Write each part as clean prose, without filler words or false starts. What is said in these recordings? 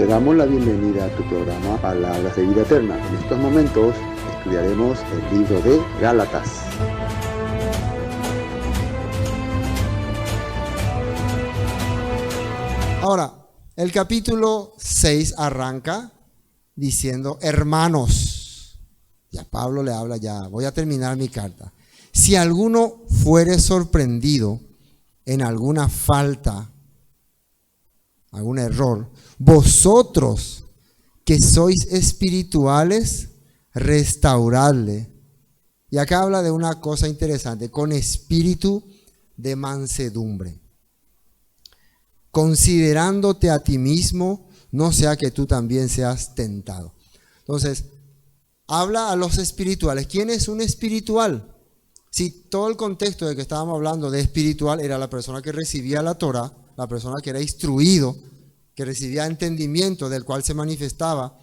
Te damos la bienvenida a tu programa Palabras de Vida Eterna. En estos momentos estudiaremos el libro de Gálatas. Ahora, el capítulo 6 arranca diciendo, hermanos, ya Pablo le habla, ya voy a terminar mi carta. Si alguno fuere sorprendido en alguna falta, algún error, vosotros que sois espirituales, restauradle. Y acá habla de una cosa interesante, con espíritu de mansedumbre, considerándote a ti mismo, no sea que tú también seas tentado. Entonces, habla a los espirituales. ¿Quién es un espiritual? Si todo el contexto de que estábamos hablando de espiritual era la persona que recibía la Torah, la persona que era instruido, que recibía entendimiento, del cual se manifestaba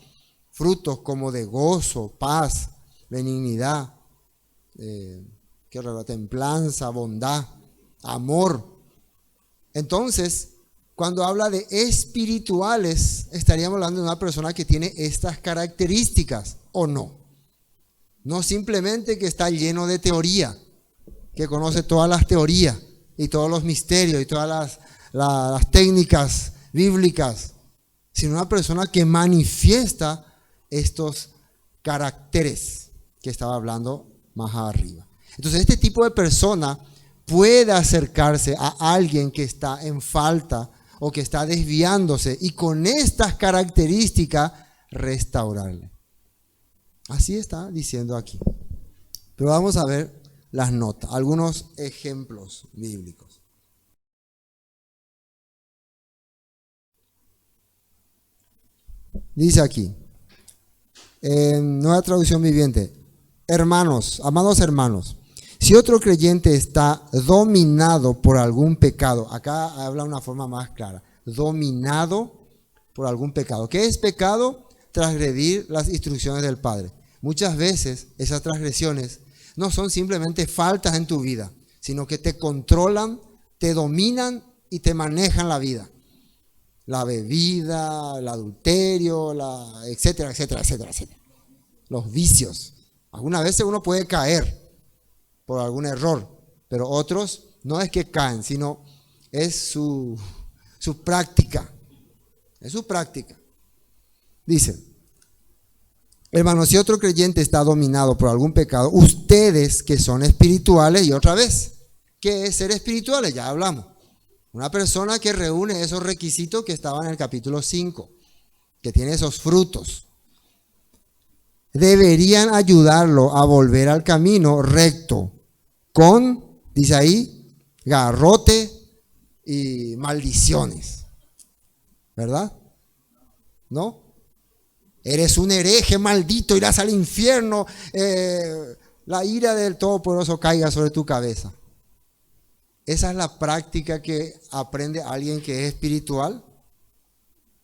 frutos como de gozo, paz, benignidad, templanza, bondad, amor. Entonces, cuando habla de espirituales, estaríamos hablando de una persona que tiene estas características, ¿o no? No simplemente que está lleno de teoría, que conoce todas las teorías y todos los misterios y todas las técnicas bíblicas, sino una persona que manifiesta estos caracteres que estaba hablando más arriba. Entonces, este tipo de persona puede acercarse a alguien que está en falta o que está desviándose y con estas características restaurarle. Así está diciendo aquí. Pero vamos a ver las notas, algunos ejemplos bíblicos. Dice aquí, en Nueva Traducción Viviente, hermanos, amados hermanos, si otro creyente está dominado por algún pecado, acá habla de una forma más clara, dominado por algún pecado. ¿Qué es pecado? Transgredir las instrucciones del Padre. Muchas veces esas transgresiones no son simplemente faltas en tu vida, sino que te controlan, te dominan y te manejan la vida. La bebida, el adulterio, etcétera, etcétera, etcétera, etcétera. Los vicios. Algunas veces uno puede caer por algún error, pero otros no es que caen, sino es su práctica. Es su práctica. Dice, hermanos, si otro creyente está dominado por algún pecado, ustedes que son espirituales, y otra vez, ¿qué es ser espirituales? Ya hablamos. Una persona que reúne esos requisitos que estaban en el capítulo 5, que tiene esos frutos. Deberían ayudarlo a volver al camino recto, con, dice ahí, garrote y maldiciones. ¿Verdad? ¿No? Eres un hereje maldito, irás al infierno, la ira del Todopoderoso caiga sobre tu cabeza. ¿Esa es la práctica que aprende alguien que es espiritual?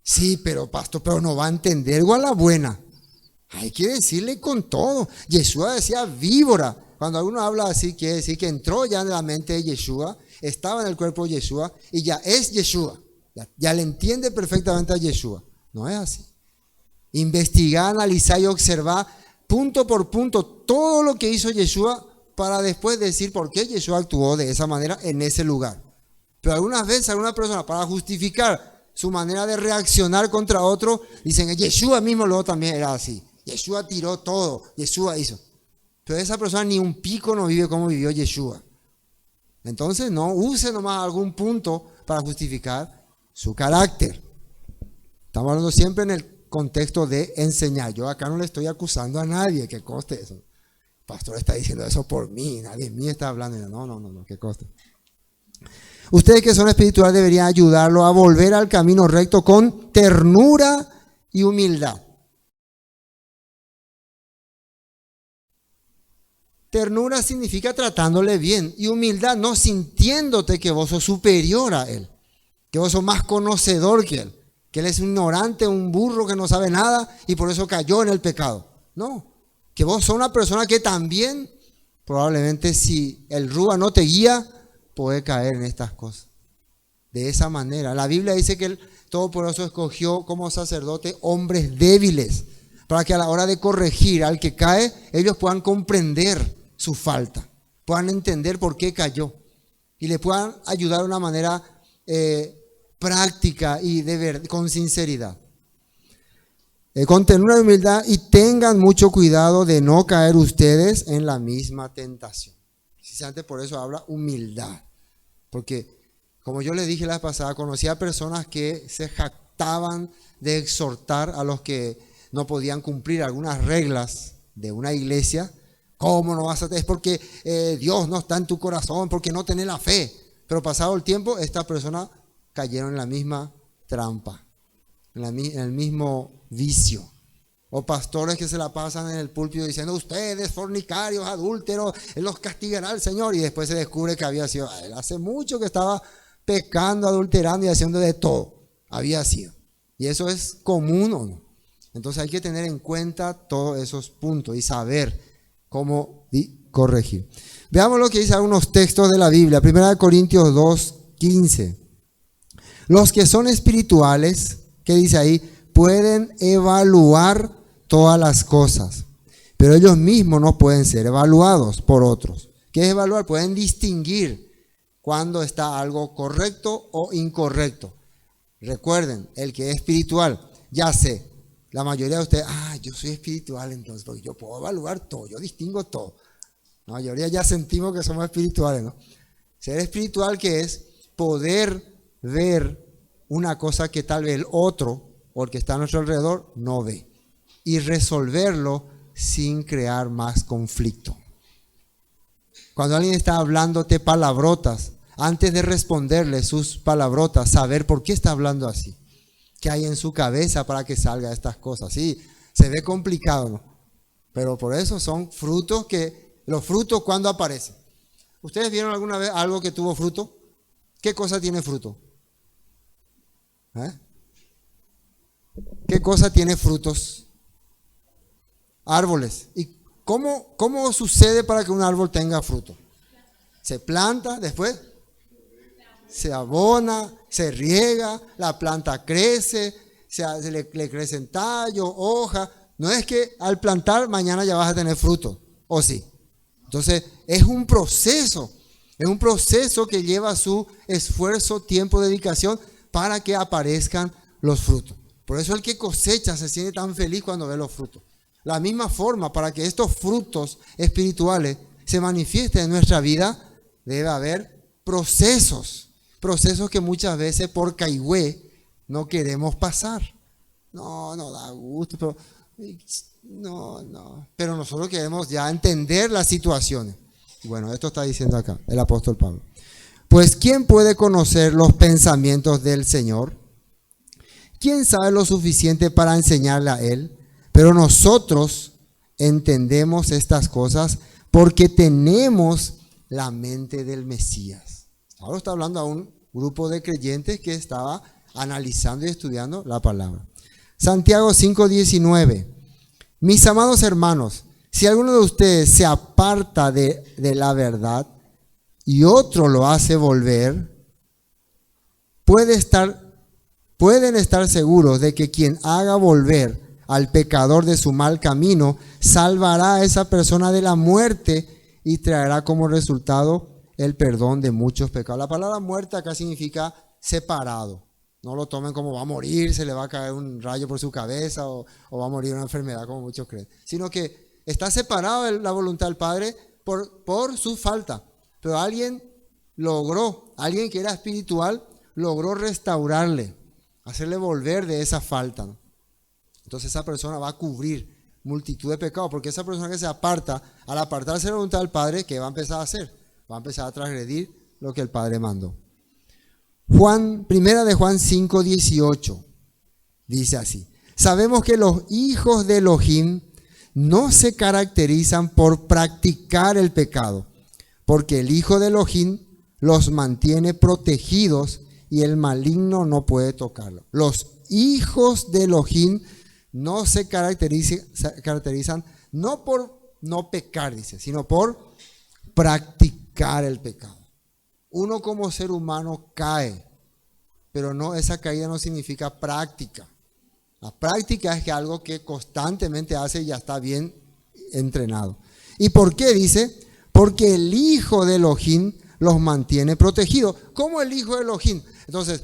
Sí, pero pastor, pero no va a entender igual la buena. Hay que decirle con todo. Yeshua decía víbora. Cuando alguno habla así, quiere decir que entró ya en la mente de Yeshua, estaba en el cuerpo de Yeshua y ya es Yeshua. Ya le entiende perfectamente a Yeshua. No es así. Investigar, analizar y observar punto por punto todo lo que hizo Yeshua para después decir por qué Yeshua actuó de esa manera en ese lugar. Pero algunas veces alguna persona, para justificar su manera de reaccionar contra otro, dicen que Yeshua mismo luego también era así. Yeshua tiró todo, Yeshua hizo. Pero esa persona ni un pico no vive como vivió Yeshua. Entonces no use nomás algún punto para justificar su carácter. Estamos hablando siempre en el contexto de enseñar. Yo acá no le estoy acusando a nadie, que conste eso. El pastor está diciendo eso por mí, nadie de mí está hablando. No, que conste. Ustedes que son espirituales deberían ayudarlo a volver al camino recto con ternura y humildad. Ternura significa tratándole bien y humildad no sintiéndote que vos sos superior a él, que vos sos más conocedor que él es un ignorante, un burro que no sabe nada y por eso cayó en el pecado. No, que vos sos una persona que también probablemente si el Rúa no te guía, puede caer en estas cosas. de esa manera. La Biblia dice que el Todopoderoso escogió como sacerdote hombres débiles, para que a la hora de corregir al que cae, ellos puedan comprender su falta, puedan entender por qué cayó y le puedan ayudar de una manera práctica y con sinceridad. Con ternura y humildad, y tengan mucho cuidado de no caer ustedes en la misma tentación. Precisamente por eso habla humildad, porque como yo les dije la vez pasada, conocí a personas que se jactaban de exhortar a los que no podían cumplir algunas reglas de una iglesia. ¿Cómo no vas a? Es porque Dios no está en tu corazón, porque no tenés la fe. Pero pasado el tiempo, estas personas cayeron en la misma trampa, en el mismo vicio. O pastores que se la pasan en el púlpito diciendo: ustedes, fornicarios, adúlteros, los castigará el Señor. Y después se descubre que había sido él. Hace mucho que estaba pecando, adulterando y haciendo de todo. Había sido. Y eso es común, ¿o no? Entonces hay que tener en cuenta todos esos puntos y saber cómo corregir. Veamos lo que dice algunos textos de la Biblia. 1 Corintios 2:15. Los que son espirituales, ¿qué dice ahí? Pueden evaluar todas las cosas, pero ellos mismos no pueden ser evaluados por otros. ¿Qué es evaluar? Pueden distinguir cuando está algo correcto o incorrecto. Recuerden, el que es espiritual, ya sé, la mayoría de ustedes, yo soy espiritual entonces, porque yo puedo evaluar todo, yo distingo todo. La mayoría ya sentimos que somos espirituales, ¿no? Ser espiritual, que es poder ver una cosa que tal vez el otro o el que está a nuestro alrededor no ve, y resolverlo sin crear más conflicto. Cuando alguien está hablándote palabrotas, antes de responderle sus palabrotas, saber por qué está hablando así, qué hay en su cabeza para que salga estas cosas. Sí, se ve complicado, ¿no? Pero por eso son frutos los frutos, ¿cuándo aparecen? ¿Ustedes vieron alguna vez algo que tuvo fruto? ¿Qué cosa tiene fruto? ¿Qué cosa tiene frutos? Árboles. ¿Y cómo sucede para que un árbol tenga fruto? Se planta, después se abona, se riega, la planta crece, le crecen tallos, hojas. No es que al plantar mañana ya vas a tener fruto, ¿o sí? Entonces es un proceso que lleva su esfuerzo, tiempo, dedicación para que aparezcan los frutos. Por eso el que cosecha se siente tan feliz cuando ve los frutos. La misma forma, para que estos frutos espirituales se manifiesten en nuestra vida, debe haber procesos que muchas veces por caigüe no queremos pasar. No da gusto, pero pero nosotros queremos ya entender las situaciones. Bueno, esto está diciendo acá el apóstol Pablo. Pues ¿quién puede conocer los pensamientos del Señor? ¿Quién sabe lo suficiente para enseñarle a Él? Pero nosotros entendemos estas cosas porque tenemos la mente del Mesías. Ahora está hablando a un grupo de creyentes que estaba analizando y estudiando la palabra. Santiago 5:19. Mis amados hermanos, si alguno de ustedes se aparta de la verdad y otro lo hace volver, pueden estar seguros de que quien haga volver al pecador de su mal camino salvará a esa persona de la muerte y traerá como resultado el perdón de muchos pecados. La palabra muerte acá significa separado. No lo tomen como va a morir, se le va a caer un rayo por su cabeza o va a morir una enfermedad como muchos creen. Sino que está separado de la voluntad del Padre por su falta. Pero alguien que era espiritual, logró restaurarle, hacerle volver de esa falta, ¿no? Entonces esa persona va a cubrir multitud de pecados, porque esa persona que se aparta, al apartarse de la voluntad del Padre, ¿qué va a empezar a hacer? Va a empezar a transgredir lo que el Padre mandó. Primera de Juan 5:18 dice así: sabemos que los hijos de Elohim no se caracterizan por practicar el pecado, porque el Hijo de Elohim los mantiene protegidos y el maligno no puede tocarlo. Los hijos de Elohim no se caracterizan no por no pecar, dice, sino por practicar el pecado. Uno como ser humano cae, pero no, esa caída no significa práctica. La práctica es que algo que constantemente hace y ya está bien entrenado. ¿Y por qué dice? Porque el Hijo de Elohim los mantiene protegidos. ¿Cómo el Hijo de Elohim? Entonces,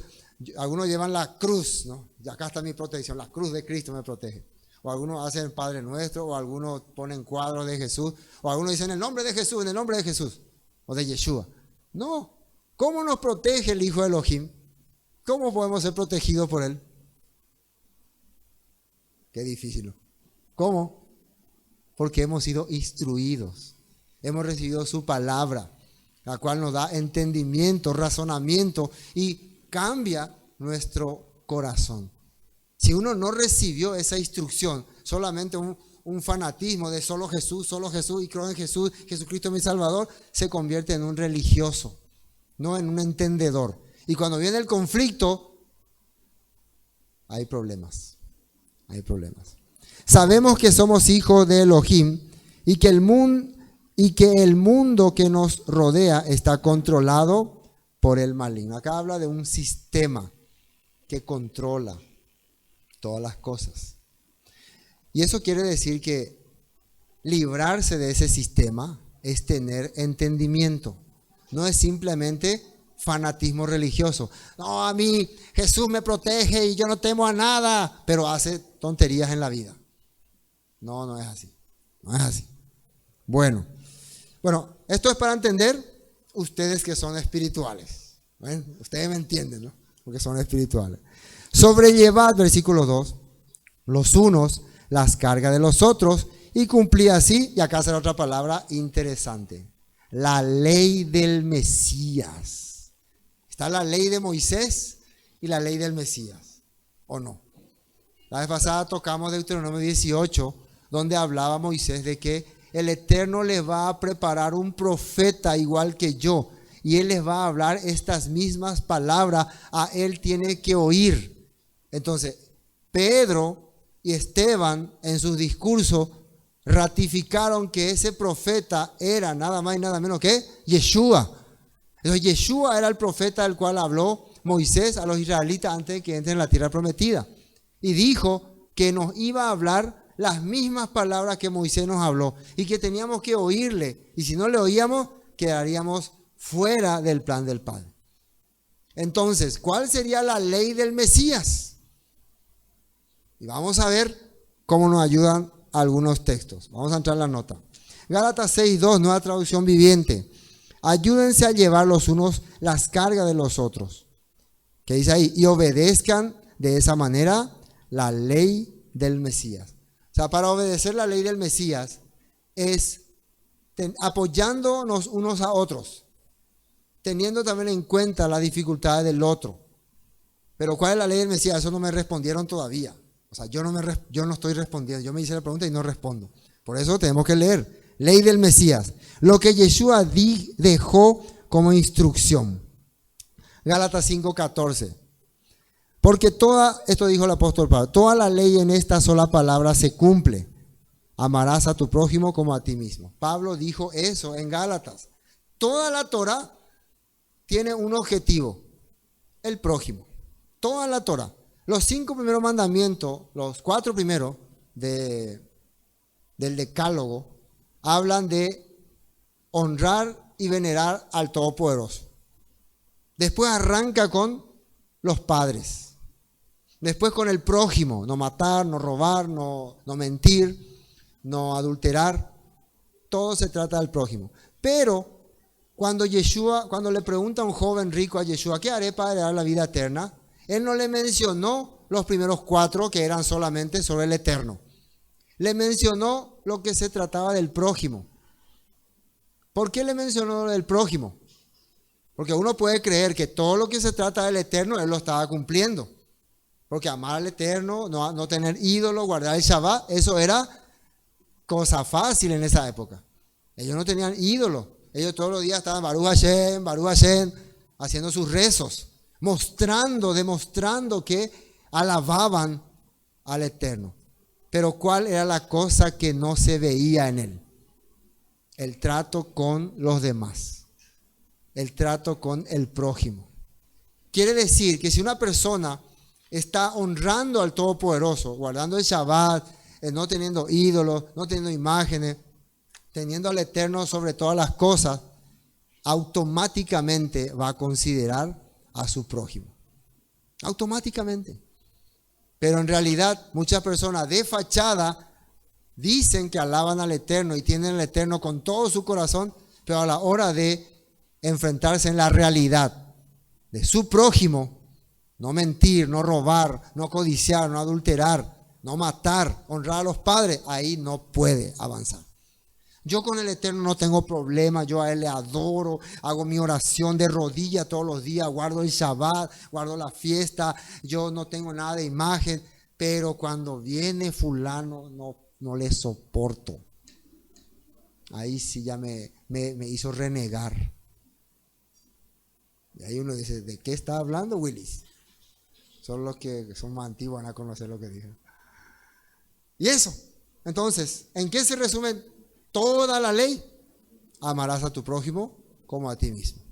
algunos llevan la cruz, ¿no? Y acá está mi protección, la cruz de Cristo me protege. O algunos hacen el Padre Nuestro, o algunos ponen cuadros de Jesús, o algunos dicen en el nombre de Jesús, en el nombre de Jesús, o de Yeshua. No, ¿cómo nos protege el Hijo de Elohim? ¿Cómo podemos ser protegidos por Él? Qué difícil. ¿Cómo? Porque hemos sido instruidos, hemos recibido su palabra, la cual nos da entendimiento, razonamiento y cambia nuestro corazón. Si uno no recibió esa instrucción, solamente un fanatismo de solo Jesús y creo en Jesús, Jesucristo es mi Salvador, se convierte en un religioso, no en un entendedor. Y cuando viene el conflicto, hay problemas. Hay problemas. Sabemos que somos hijos de Elohim y que el mundo que nos rodea está controlado por el maligno. Acá habla de un sistema que controla todas las cosas. Y eso quiere decir que librarse de ese sistema es tener entendimiento. No es simplemente fanatismo religioso. No, a mí Jesús me protege y yo no temo a nada, pero hace tonterías en la vida. No, no es así. No es así. Bueno, esto es para entender ustedes que son espirituales. ¿Ven? Ustedes me entienden, ¿no? Porque son espirituales. Sobrellevad, versículo 2, los unos las cargas de los otros y cumplid así, y acá será otra palabra interesante, la ley del Mesías. Está la ley de Moisés y la ley del Mesías, ¿o no? La vez pasada tocamos Deuteronomio 18, donde hablaba Moisés de que el Eterno les va a preparar un profeta igual que yo, y él les va a hablar estas mismas palabras, a él tiene que oír. Entonces, Pedro y Esteban en sus discursos ratificaron que ese profeta era nada más y nada menos que Yeshua. Entonces, Yeshua era el profeta del cual habló Moisés a los israelitas antes de que entren en la tierra prometida. Y dijo que nos iba a hablar las mismas palabras que Moisés nos habló y que teníamos que oírle. Y si no le oíamos, quedaríamos fuera del plan del Padre. Entonces, ¿cuál sería la ley del Mesías? Y vamos a ver cómo nos ayudan algunos textos. Vamos a entrar en la nota. Gálatas 6:2, nueva traducción viviente. Ayúdense a llevar los unos las cargas de los otros. ¿Qué dice ahí? Y obedezcan de esa manera la ley del Mesías. O sea, para obedecer la ley del Mesías es apoyándonos unos a otros, teniendo también en cuenta las dificultades del otro. Pero ¿cuál es la ley del Mesías? Eso no me respondieron todavía. O sea, yo no estoy respondiendo. Yo me hice la pregunta y no respondo. Por eso tenemos que leer. Ley del Mesías. Lo que Yeshua dejó como instrucción. Gálatas 5:14. Porque esto dijo el apóstol Pablo, toda la ley en esta sola palabra se cumple. Amarás a tu prójimo como a ti mismo. Pablo dijo eso en Gálatas. Toda la Torah tiene un objetivo. El prójimo. Toda la Torah. Los 5 primeros mandamientos, los 4 primeros del Decálogo, hablan de honrar y venerar al Todopoderoso. Después arranca con los padres. Después con el prójimo, no matar, no robar, no mentir, no adulterar. Todo se trata del prójimo. Pero cuando le pregunta a un joven rico a Yeshua, ¿qué haré para heredar la vida eterna? Él no le mencionó los primeros 4 que eran solamente sobre el eterno. Le mencionó lo que se trataba del prójimo. ¿Por qué le mencionó lo del prójimo? Porque uno puede creer que todo lo que se trata del eterno, él lo estaba cumpliendo. Porque amar al eterno, no tener ídolo, guardar el Shabbat, eso era cosa fácil en esa época. Ellos no tenían ídolo. Ellos todos los días estaban Baruch Hashem, haciendo sus rezos. Demostrando que alababan al Eterno. Pero ¿cuál era la cosa que no se veía en él? El trato con los demás. El trato con el prójimo. quiere decir que si una persona está honrando al Todopoderoso, guardando el Shabbat, no teniendo ídolos, no teniendo imágenes, teniendo al Eterno sobre todas las cosas, automáticamente va a considerar a su prójimo. Automáticamente. Pero en realidad muchas personas de fachada dicen que alaban al Eterno y tienen al Eterno con todo su corazón, pero a la hora de enfrentarse en la realidad de su prójimo, no mentir, no robar, no codiciar, no adulterar, no matar, honrar a los padres, ahí no puede avanzar. Yo con el Eterno no tengo problema, yo a Él le adoro, hago mi oración de rodillas todos los días, guardo el Shabbat, guardo la fiesta, yo no tengo nada de imagen, pero cuando viene fulano no le soporto. Ahí sí ya me hizo renegar. Y ahí uno dice, ¿de qué está hablando, Willis? Solo los que son más antiguos van a conocer lo que dije. Y eso, entonces, ¿en qué se resume toda la ley? Amarás a tu prójimo como a ti mismo.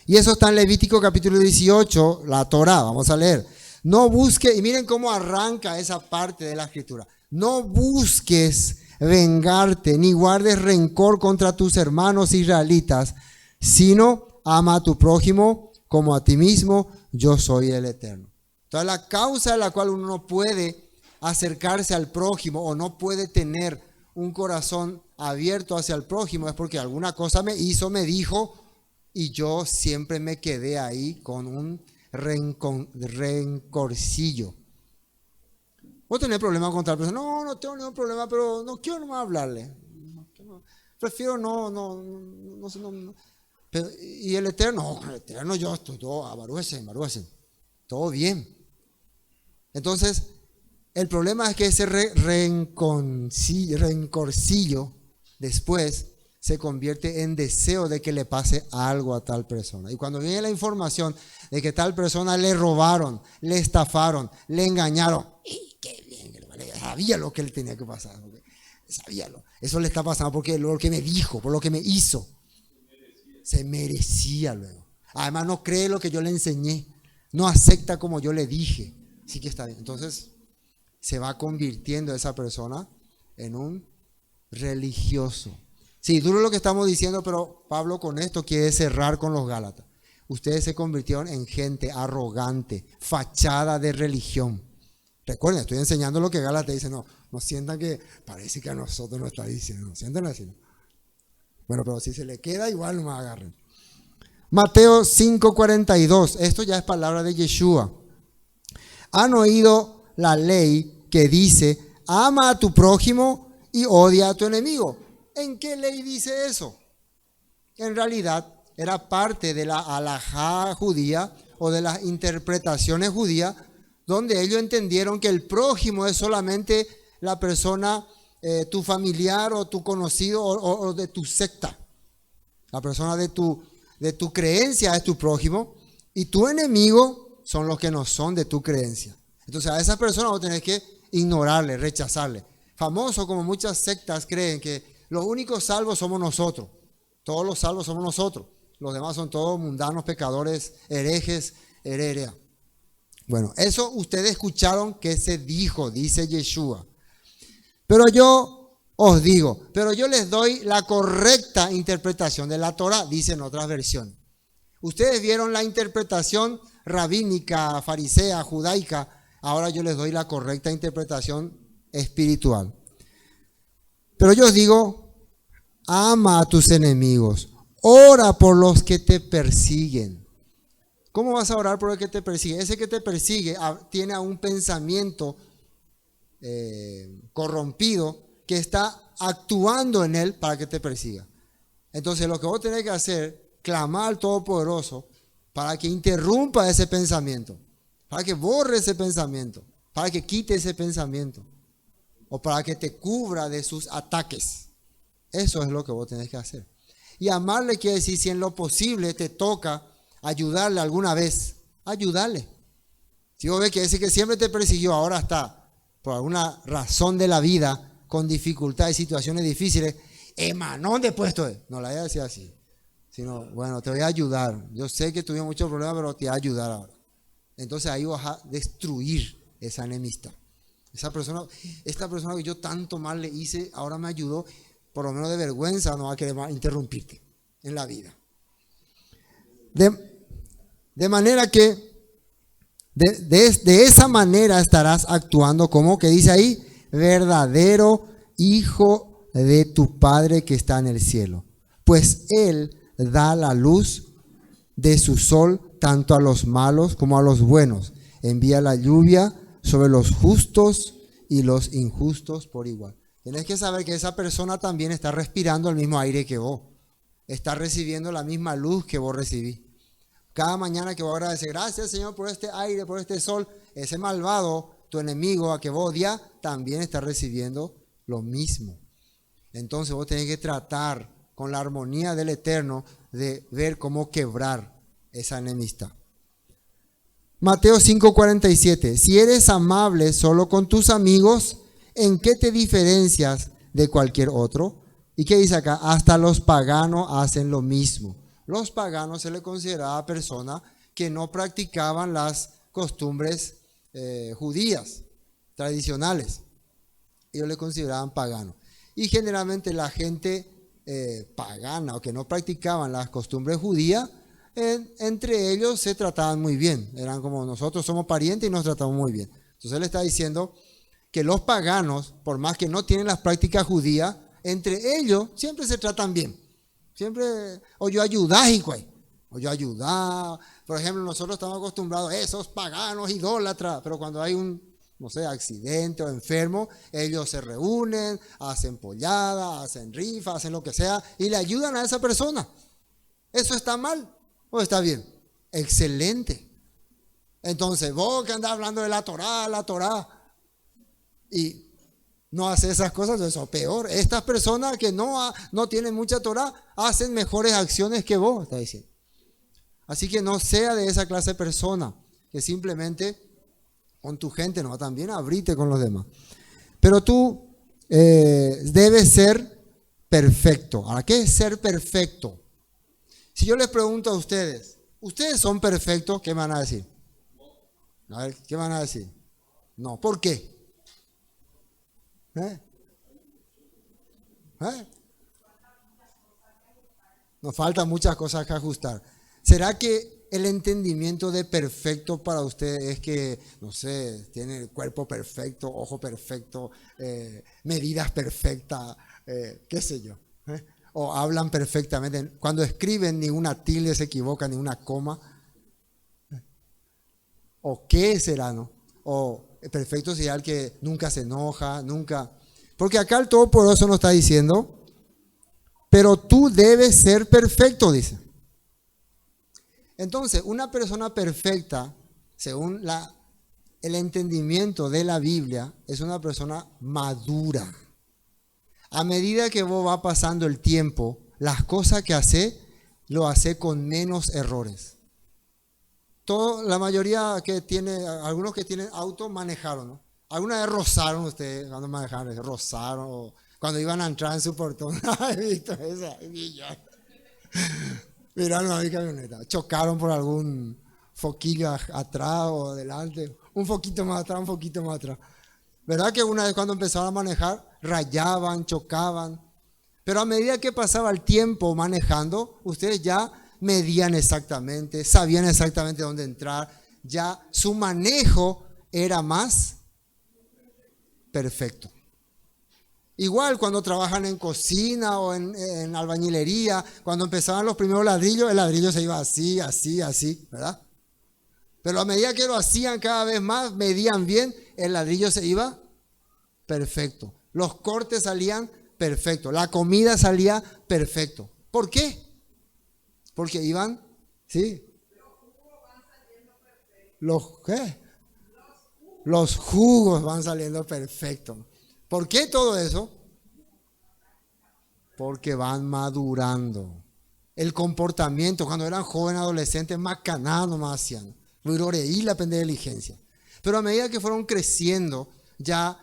Y eso está en Levítico capítulo 18, la Torá, vamos a leer. No busques, y miren cómo arranca esa parte de la escritura. No busques vengarte, ni guardes rencor contra tus hermanos israelitas, sino ama a tu prójimo como a ti mismo, yo soy el Eterno. Entonces la causa de la cual uno no puede acercarse al prójimo o no puede tener un corazón abierto hacia el prójimo es porque alguna cosa me hizo, me dijo, y yo siempre me quedé ahí con un rencorcillo. ¿Vos tenés problema con tal persona? No tengo ningún problema, pero no quiero nomás hablarle. Prefiero no. Pero, y el Eterno, yo estoy todo, abarúesen, todo bien. Entonces, el problema es que ese rencorcillo después se convierte en deseo de que le pase algo a tal persona. Y cuando viene la información de que tal persona le robaron, le estafaron, le engañaron, ¡y qué bien! Sabía lo que le tenía que pasar. Eso le está pasando porque lo que me dijo, por lo que me hizo. Se merecía luego. Además no cree lo que yo le enseñé. No acepta como yo le dije. Sí que está bien. Entonces se va convirtiendo esa persona en un religioso. Sí, duro lo que estamos diciendo, pero Pablo con esto quiere cerrar con los Gálatas. Ustedes se convirtieron en gente arrogante, fachada de religión. Recuerden, estoy enseñando lo que Gálatas dice. No sientan que parece que a nosotros nos está diciendo. No sientan así. ¿No? Bueno, pero si se le queda, igual no me agarren. Mateo 5:42. Esto ya es palabra de Yeshua. Han oído la ley que dice, ama a tu prójimo y odia a tu enemigo. ¿En qué ley dice eso? En realidad era parte de la halajá judía o de las interpretaciones judías, donde ellos entendieron que el prójimo es solamente la persona, tu familiar o tu conocido o de tu secta. La persona de tu creencia es tu prójimo y tu enemigo son los que no son de tu creencia. Entonces a esa persona vos tenés que ignorarle, rechazarle. Famoso como muchas sectas creen que los únicos salvos somos nosotros. Todos los salvos somos nosotros. Los demás son todos mundanos, pecadores, herejes, hererea. Bueno, eso ustedes escucharon que se dijo, dice Yeshua. Pero yo os digo, pero yo les doy la correcta interpretación de la Torá, dicen otras versiones. Ustedes vieron la interpretación rabínica, farisea, judaica, ahora yo les doy la correcta interpretación espiritual. Pero yo os digo, ama a tus enemigos, ora por los que te persiguen. ¿Cómo vas a orar por el que te persigue? Ese que te persigue tiene un pensamiento corrompido que está actuando en él para que te persiga. Entonces lo que vos tenés que hacer, clamar al Todopoderoso para que interrumpa ese pensamiento, para que borre ese pensamiento, para que quite ese pensamiento o para que te cubra de sus ataques. Eso es lo que vos tenés que hacer. Y amarle quiere decir, si en lo posible te toca ayudarle alguna vez, ayudarle. Si vos ves que ese que siempre te persiguió ahora está por alguna razón de la vida con dificultades y situaciones difíciles, emanón de puesto. No la voy a decir así. sino, bueno, te voy a ayudar. Yo sé que tuvimos muchos problemas, pero te voy a ayudar ahora. Entonces ahí vas a destruir esa enemistad. Esta persona que yo tanto mal le hice, ahora me ayudó, por lo menos de vergüenza no va a querer más interrumpirte en la vida. De manera que de esa manera estarás actuando como, que dice ahí, verdadero hijo de tu Padre que está en el cielo. Pues Él da la luz de su sol tanto a los malos como a los buenos. Envía la lluvia sobre los justos y los injustos por igual. Tienes que saber que esa persona también está respirando el mismo aire que vos. Está recibiendo la misma luz que vos recibís. Cada mañana que vos agradeces, gracias Señor por este aire, por este sol, ese malvado, tu enemigo a que vos odias, también está recibiendo lo mismo. Entonces vos tenés que tratar con la armonía del Eterno de ver cómo quebrar esa enemistad. Mateo 5:47, si eres amable solo con tus amigos, ¿en qué te diferencias de cualquier otro? ¿Y qué dice acá? Hasta los paganos hacen lo mismo. Los paganos se les consideraba personas que no practicaban las costumbres judías, tradicionales. Ellos le consideraban paganos. Y generalmente la gente pagana o que no practicaban las costumbres judías, entre ellos se trataban muy bien. Eran como nosotros somos parientes y nos tratamos muy bien. Entonces él está diciendo que los paganos, por más que no tienen las prácticas judías, entre ellos siempre se tratan bien. Siempre, o yo ayudás, o yo ayudás. Por ejemplo, nosotros estamos acostumbrados a esos paganos idólatras, pero cuando hay un, no sé, accidente o enfermo, ellos se reúnen, hacen pollada, hacen rifa, hacen lo que sea y le ayudan a esa persona. ¿Eso está mal o está bien? Excelente. Entonces, vos que andás hablando de la Torá, y no hace esas cosas, eso es peor. Estas personas que no tienen mucha Torá hacen mejores acciones que vos, está diciendo. Así que no sea de esa clase de persona que simplemente con tu gente, no, también abrite con los demás. Pero tú debes ser perfecto. ¿Ahora qué es ser perfecto? Si yo les pregunto a ustedes, ¿ustedes son perfectos? ¿Qué me van a decir? A ver, ¿qué van a decir? No, ¿por qué? Nos faltan muchas cosas que ajustar. ¿Será que el entendimiento de perfecto para ustedes es que, no sé, tiene el cuerpo perfecto, ojo perfecto, medidas perfectas, qué sé yo? O hablan perfectamente. Cuando escriben ni una tilde se equivoca, ni una coma. ¿O qué será, no? O perfecto sería el que nunca se enoja, nunca. Porque acá el Todopoderoso nos está diciendo, pero tú debes ser perfecto, dice. Entonces, una persona perfecta, según el entendimiento de la Biblia, es una persona madura. A medida que vos va pasando el tiempo, las cosas que hace, lo hace con menos errores. La mayoría que tiene, algunos que tienen auto manejaron, ¿no? ¿Alguna vez rozaron ustedes cuando manejaron? Rozaron o cuando iban a entrar en su portón. ¿He visto esa? Miraron a mi camioneta. Chocaron por algún foquillo atrás o adelante. Un foquito más atrás, un foquito más atrás. ¿Verdad que una vez cuando empezaron a manejar, rayaban, chocaban? Pero a medida que pasaba el tiempo manejando, ustedes ya medían exactamente, sabían exactamente dónde entrar. Ya su manejo era más perfecto. Igual cuando trabajan en cocina o en albañilería, cuando empezaban los primeros ladrillos, el ladrillo se iba así, así, así, ¿verdad? Pero a medida que lo hacían cada vez más, medían bien, el ladrillo se iba perfecto. Los cortes salían perfectos, la comida salía perfecto. ¿Por qué? Porque iban, ¿sí? Los jugos van saliendo perfectos. ¿Por qué todo eso? Porque van madurando. El comportamiento, cuando eran jóvenes, adolescentes, más canados, más hacían. Y la pendeja de diligencia. Pero a medida que fueron creciendo, ya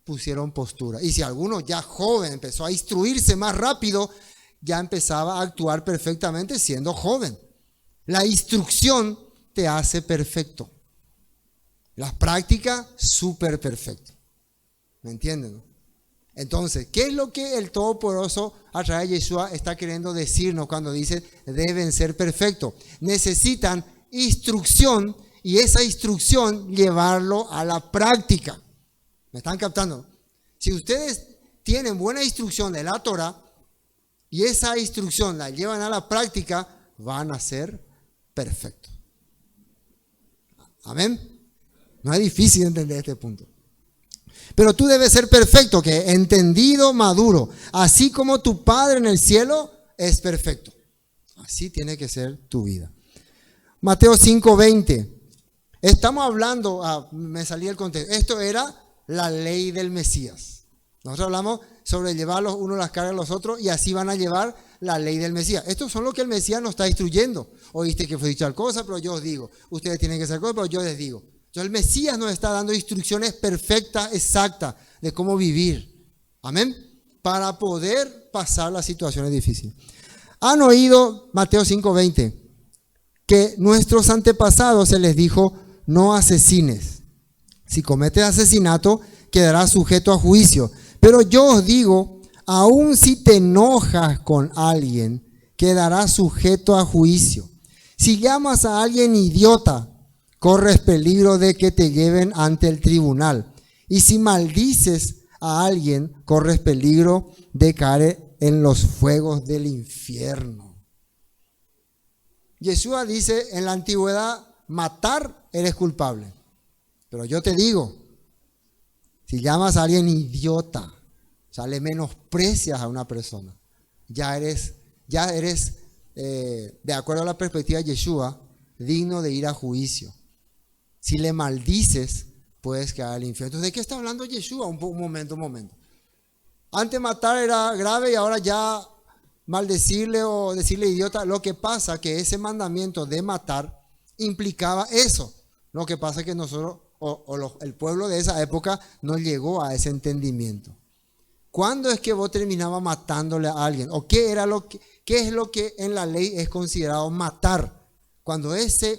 pusieron postura. Y si alguno ya joven empezó a instruirse más rápido, ya empezaba a actuar perfectamente siendo joven. La instrucción te hace perfecto. La práctica, súper perfecto. ¿Me entienden? Entonces, ¿qué es lo que el Todopoderoso a través de Yeshua está queriendo decirnos cuando dice deben ser perfectos? Necesitan instrucción y esa instrucción llevarlo a la práctica. ¿Me están captando? Si ustedes tienen buena instrucción de la Torah y esa instrucción la llevan a la práctica, van a ser perfectos. Amén. No es difícil entender este punto. Pero tú debes ser perfecto, que entendido, maduro, así como tu Padre en el cielo es perfecto. Así tiene que ser tu vida. Mateo 5:20. Estamos hablando, me salí del contexto, esto era la ley del Mesías. Nosotros hablamos sobre llevar los unos las cargas a los otros y así van a llevar la ley del Mesías. Estos son lo que el Mesías nos está instruyendo. Oíste que fue dicho tal cosa, pero yo os digo. Ustedes tienen que hacer cosas, pero yo les digo. Entonces el Mesías nos está dando instrucciones perfectas, exactas, de cómo vivir. Amén. Para poder pasar las situaciones difíciles. Han oído, Mateo 5:20, que nuestros antepasados se les dijo, no asesines. Si cometes asesinato, quedarás sujeto a juicio. Pero yo os digo, aun si te enojas con alguien, quedarás sujeto a juicio. Si llamas a alguien idiota, corres peligro de que te lleven ante el tribunal. Y si maldices a alguien, corres peligro de caer en los fuegos del infierno. Yeshua dice, en la antigüedad, matar eres culpable. Pero yo te digo, si llamas a alguien idiota, o sea, le menosprecias a una persona, ya eres, de acuerdo a la perspectiva de Yeshua, digno de ir a juicio. Si le maldices, puedes caer al infierno. Entonces, ¿de qué está hablando Yeshua? Un momento. Antes matar era grave y ahora ya maldecirle o decirle idiota. Lo que pasa es que ese mandamiento de matar implicaba eso. Lo que pasa es que nosotros, el pueblo de esa época, no llegó a ese entendimiento. ¿Cuándo es que vos terminabas matándole a alguien? ¿O qué es lo que en la ley es considerado matar? Cuando ese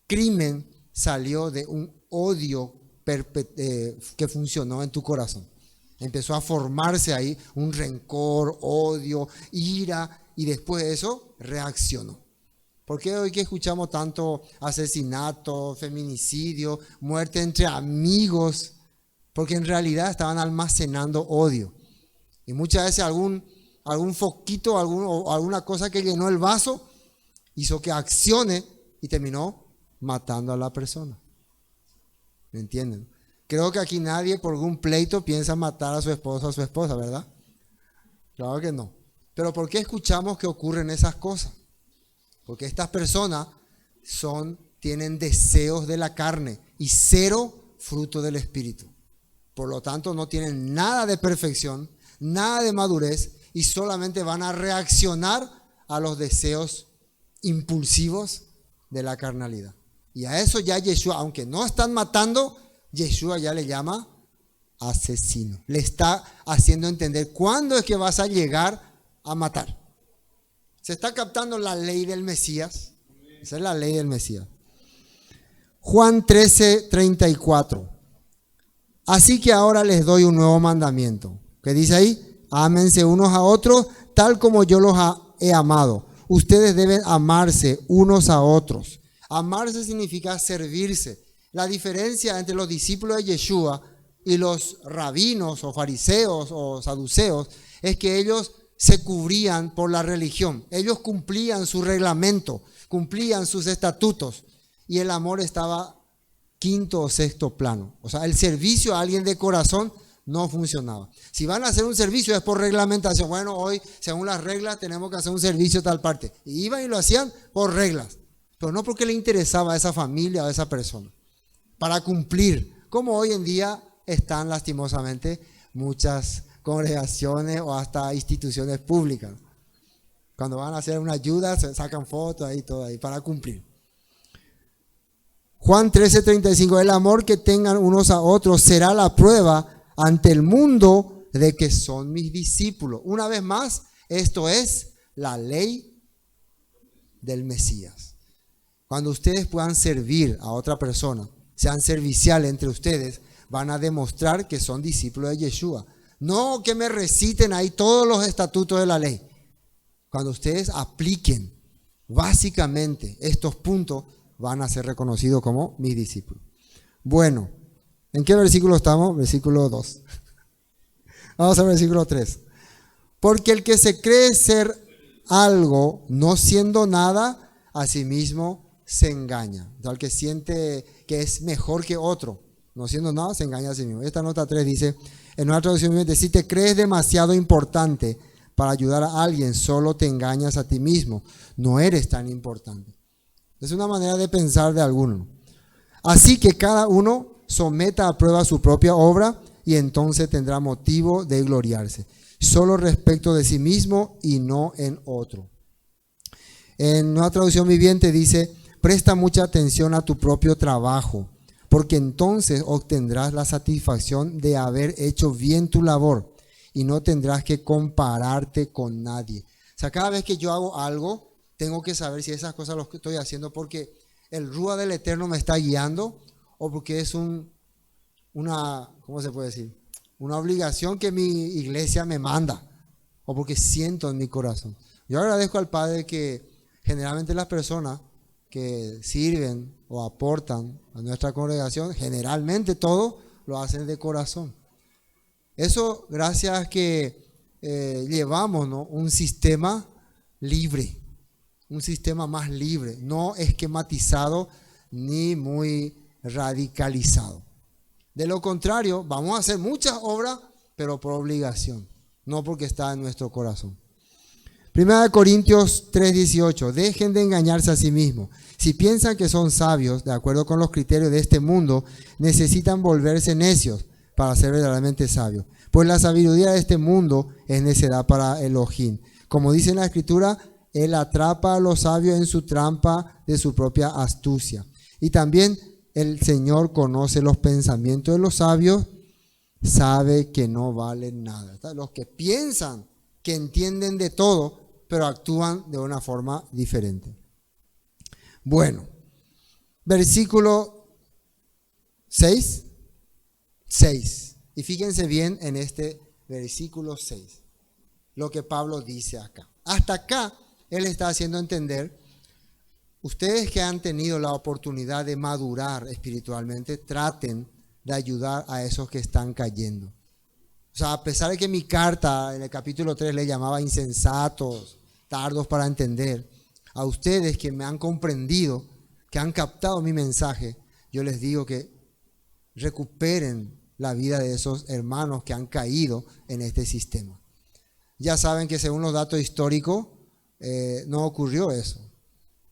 crimen salió de un odio que funcionó en tu corazón. Empezó a formarse ahí un rencor, odio, ira, y después de eso reaccionó. ¿Por qué hoy que escuchamos tanto asesinato, feminicidio, muerte entre amigos? Porque en realidad estaban almacenando odio. Y muchas veces algún foquito o alguna cosa que llenó el vaso hizo que accione y terminó matando a la persona. ¿Me entienden? Creo que aquí nadie por algún pleito piensa matar a su esposo o a su esposa, ¿verdad? Claro que no. Pero ¿por qué escuchamos que ocurren esas cosas? Porque estas personas tienen deseos de la carne y cero fruto del espíritu. Por lo tanto, no tienen nada de perfección, nada de madurez y solamente van a reaccionar a los deseos impulsivos de la carnalidad. Y a eso ya Yeshua, aunque no están matando, Yeshua ya le llama asesino. Le está haciendo entender cuándo es que vas a llegar a matar. Se está captando la ley del Mesías. Esa es la ley del Mesías. Juan 13:34. Así que ahora les doy un nuevo mandamiento. ¿Qué dice ahí? Ámense unos a otros tal como yo los he amado. Ustedes deben amarse unos a otros. Amarse significa servirse. La diferencia entre los discípulos de Yeshua y los rabinos o fariseos o saduceos es que ellos se cubrían por la religión. Ellos cumplían su reglamento, cumplían sus estatutos y el amor estaba quinto o sexto plano. O sea, el servicio a alguien de corazón no funcionaba. Si van a hacer un servicio es por reglamentación. Bueno, hoy según las reglas tenemos que hacer un servicio a tal parte. Y iban y lo hacían por reglas. Pero no porque le interesaba a esa familia o a esa persona. Para cumplir, como hoy en día están lastimosamente muchas congregaciones o hasta instituciones públicas. Cuando van a hacer una ayuda, se sacan fotos ahí, todo ahí, para cumplir. Juan 13:35, el amor que tengan unos a otros será la prueba ante el mundo de que son mis discípulos. Una vez más, esto es la ley del Mesías. Cuando ustedes puedan servir a otra persona, sean serviciales entre ustedes, van a demostrar que son discípulos de Yeshua. No que me reciten ahí todos los estatutos de la ley. Cuando ustedes apliquen básicamente estos puntos, van a ser reconocidos como mis discípulos. Bueno, ¿en qué versículo estamos? Versículo 2. Vamos al versículo 3. Porque el que se cree ser algo, no siendo nada, a sí mismo se engaña. O sea, el que siente que es mejor que otro, no siendo nada, se engaña a sí mismo. Esta nota 3 dice, en una traducción viviente, si te crees demasiado importante para ayudar a alguien, solo te engañas a ti mismo. No eres tan importante. Es una manera de pensar de alguno. Así que cada uno someta a prueba su propia obra y entonces tendrá motivo de gloriarse. Solo respecto de sí mismo y no en otro. En una traducción viviente dice, presta mucha atención a tu propio trabajo, porque entonces obtendrás la satisfacción de haber hecho bien tu labor y no tendrás que compararte con nadie. O sea, cada vez que yo hago algo, tengo que saber si esas cosas las estoy haciendo porque el Rúa del Eterno me está guiando o porque es ¿cómo se puede decir? Una obligación que mi iglesia me manda o porque siento en mi corazón. Yo agradezco al Padre que generalmente las personas que sirven o aportan a nuestra congregación, generalmente todo lo hacen de corazón. Eso gracias a que llevamos, ¿no?, un sistema libre, un sistema más libre, no esquematizado ni muy radicalizado. De lo contrario, vamos a hacer muchas obras, pero por obligación, no porque está en nuestro corazón. 1 Corintios 3:18, dejen de engañarse a sí mismos. Si piensan que son sabios, de acuerdo con los criterios de este mundo, necesitan volverse necios para ser verdaderamente sabios. Pues la sabiduría de este mundo es necedad para Elohim. Como dice en la Escritura, Él atrapa a los sabios en su trampa de su propia astucia. Y también el Señor conoce los pensamientos de los sabios, sabe que no valen nada. Los que piensan que entienden de todo, pero actúan de una forma diferente. Bueno, versículo 6. Y fíjense bien en este versículo 6, lo que Pablo dice acá. Hasta acá, él está haciendo entender, ustedes que han tenido la oportunidad de madurar espiritualmente, traten de ayudar a esos que están cayendo. O sea, a pesar de que mi carta en el capítulo 3 le llamaba insensatos, tardos para entender, a ustedes que me han comprendido, que han captado mi mensaje, yo les digo que recuperen la vida de esos hermanos que han caído en este sistema. Ya saben que según los datos históricos no ocurrió eso.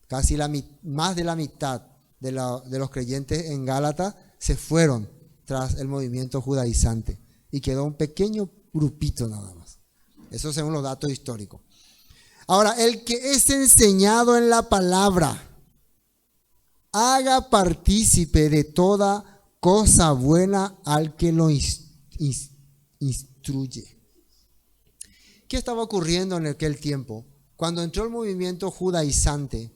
Casi más de la mitad de los creyentes en Gálatas se fueron tras el movimiento judaizante y quedó un pequeño grupito nada más. Eso según los datos históricos. Ahora, el que es enseñado en la palabra, haga partícipe de toda cosa buena al que lo instruye. ¿Qué estaba ocurriendo en aquel tiempo? Cuando entró el movimiento judaizante,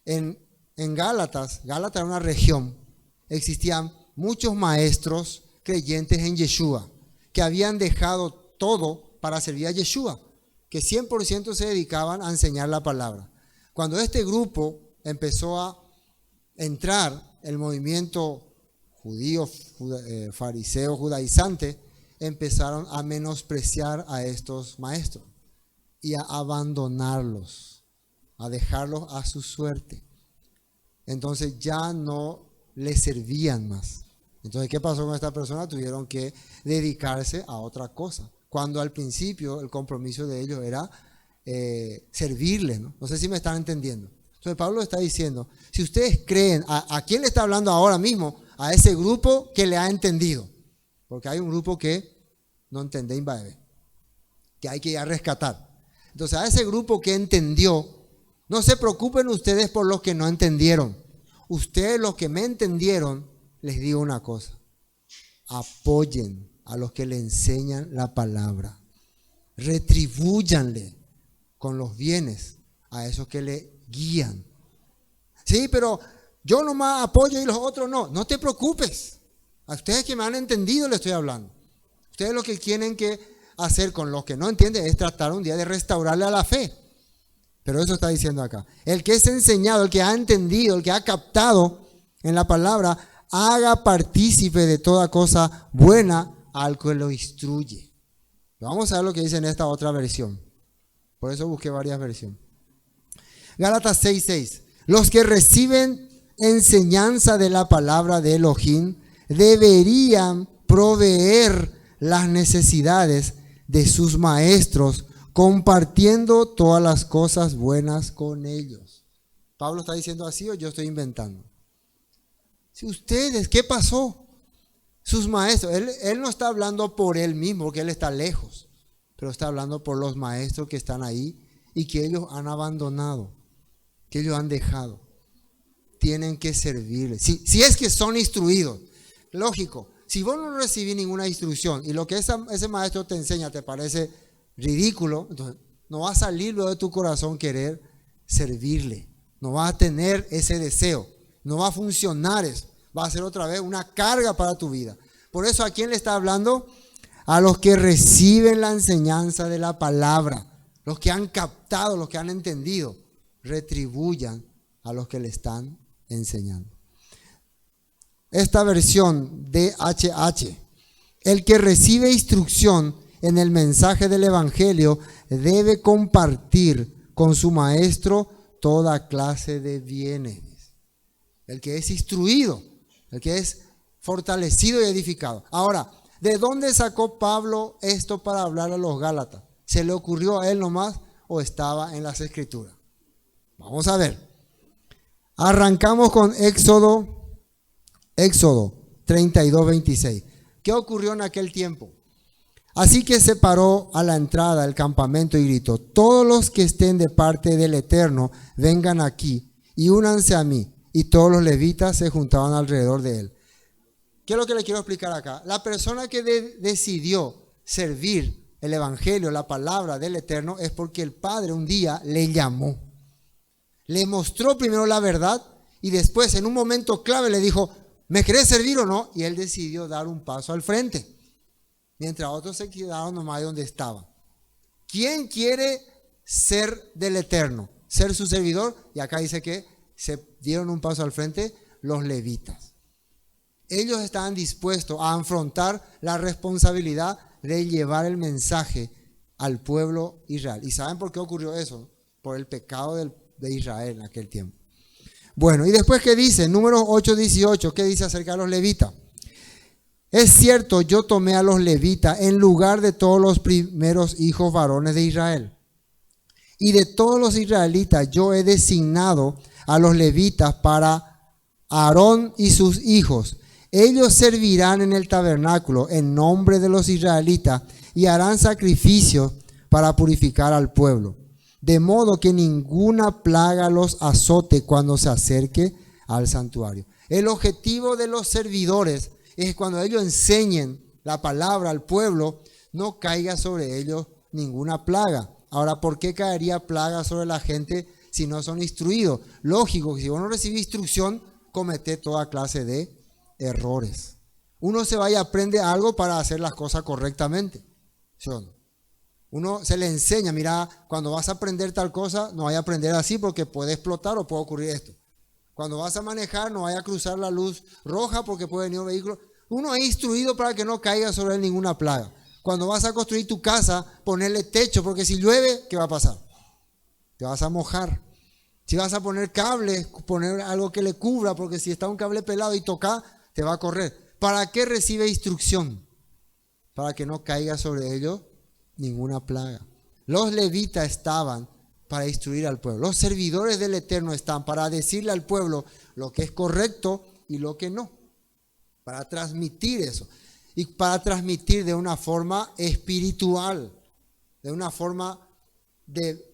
en Gálatas era una región, existían muchos maestros creyentes en Yeshua, que habían dejado todo para servir a Yeshua, que 100% se dedicaban a enseñar la palabra. Cuando este grupo empezó a entrar, el movimiento judío, fariseo, judaizante, empezaron a menospreciar a estos maestros y a abandonarlos, a dejarlos a su suerte. Entonces ya no les servían más. Entonces, ¿qué pasó con esta persona? Tuvieron que dedicarse a otra cosa, cuando al principio el compromiso de ellos era servirles, ¿no? No sé si me están entendiendo. Entonces Pablo está diciendo, si ustedes creen, ¿a quién le está hablando ahora mismo? A ese grupo que le ha entendido. Porque hay un grupo que no entiende, que hay que ir a rescatar. Entonces a ese grupo que entendió, no se preocupen ustedes por los que no entendieron. Ustedes los que me entendieron, les digo una cosa, apoyen a los que le enseñan la palabra, retribúyanle con los bienes a esos que le guían. Sí, pero yo nomás apoyo y los otros no. No te preocupes. A ustedes que me han entendido le estoy hablando. Ustedes lo que tienen que hacer con los que no entienden es tratar un día de restaurarle a la fe. Pero eso está diciendo acá. El que es enseñado, el que ha entendido, el que ha captado en la palabra, haga partícipe de toda cosa buena al que lo instruye. Vamos a ver lo que dice en esta otra versión. Por eso busqué varias versiones. Gálatas 6:6. Los que reciben enseñanza de la palabra de Elohim deberían proveer las necesidades de sus maestros, compartiendo todas las cosas buenas con ellos. ¿Pablo está diciendo así o yo estoy inventando? Si ustedes, ¿qué pasó? Sus maestros, él no está hablando por él mismo, porque él está lejos, pero está hablando por los maestros que están ahí y que ellos han abandonado, que ellos han dejado. Tienen que servirles. Si es que son instruidos, lógico, si vos no recibís ninguna instrucción y lo que ese maestro te enseña te parece ridículo, entonces no va a salir luego de tu corazón querer servirle, no vas a tener ese deseo, no va a funcionar eso, va a ser otra vez una carga para tu vida. Por eso, ¿a quién le está hablando? A los que reciben la enseñanza de la palabra, los que han captado, los que han entendido, retribuyan a los que le están enseñando. Esta versión de HH, el que recibe instrucción en el mensaje del evangelio debe compartir con su maestro toda clase de bienes. El que es instruido, el que es fortalecido y edificado. Ahora, ¿de dónde sacó Pablo esto para hablar a los Gálatas? ¿Se le ocurrió a él nomás o estaba en las Escrituras? Vamos a ver. Arrancamos con Éxodo 32:26. ¿Qué ocurrió en aquel tiempo? Así que se paró a la entrada del campamento y gritó: todos los que estén de parte del Eterno, vengan aquí y únanse a mí. Y todos los levitas se juntaban alrededor de él. ¿Qué es lo que le quiero explicar acá? La persona que decidió servir el evangelio, la palabra del Eterno, es porque el Padre un día le llamó. Le mostró primero la verdad y después en un momento clave le dijo: ¿me querés servir o no? Y él decidió dar un paso al frente, mientras otros se quedaron nomás donde estaban. ¿Quién quiere ser del Eterno? Ser su servidor. Y acá dice que se dieron un paso al frente los levitas. Ellos estaban dispuestos a afrontar la responsabilidad de llevar el mensaje al pueblo Israel. ¿Y saben por qué ocurrió eso? Por el pecado de Israel en aquel tiempo. Bueno, y después, ¿qué dice? Números 8:18, ¿qué dice acerca de los levitas? Es cierto, yo tomé a los levitas en lugar de todos los primeros hijos varones de Israel. Y de todos los israelitas yo he designado a los levitas para Aarón y sus hijos. Ellos servirán en el tabernáculo en nombre de los israelitas y harán sacrificios para purificar al pueblo, de modo que ninguna plaga los azote cuando se acerque al santuario. El objetivo de los servidores es que cuando ellos enseñen la palabra al pueblo, no caiga sobre ellos ninguna plaga. Ahora, ¿por qué caería plaga sobre la gente si no son instruidos? Lógico que si vos no recibís instrucción, comete toda clase de errores. Uno se va y aprende algo para hacer las cosas correctamente. ¿Sí o no? Uno se le enseña, mira, cuando vas a aprender tal cosa, no vaya a aprender así porque puede explotar o puede ocurrir esto. Cuando vas a manejar, no vaya a cruzar la luz roja porque puede venir un vehículo. Uno es instruido para que no caiga sobre él ninguna plaga. Cuando vas a construir tu casa, ponerle techo, porque si llueve, ¿qué va a pasar? Te vas a mojar. Si vas a poner cables, poner algo que le cubra, porque si está un cable pelado y toca, te va a correr. ¿Para qué recibe instrucción? Para que no caiga sobre ellos ninguna plaga. Los levitas estaban para instruir al pueblo. Los servidores del Eterno están para decirle al pueblo lo que es correcto y lo que no. Para transmitir eso. Y para transmitir de una forma espiritual. De una forma de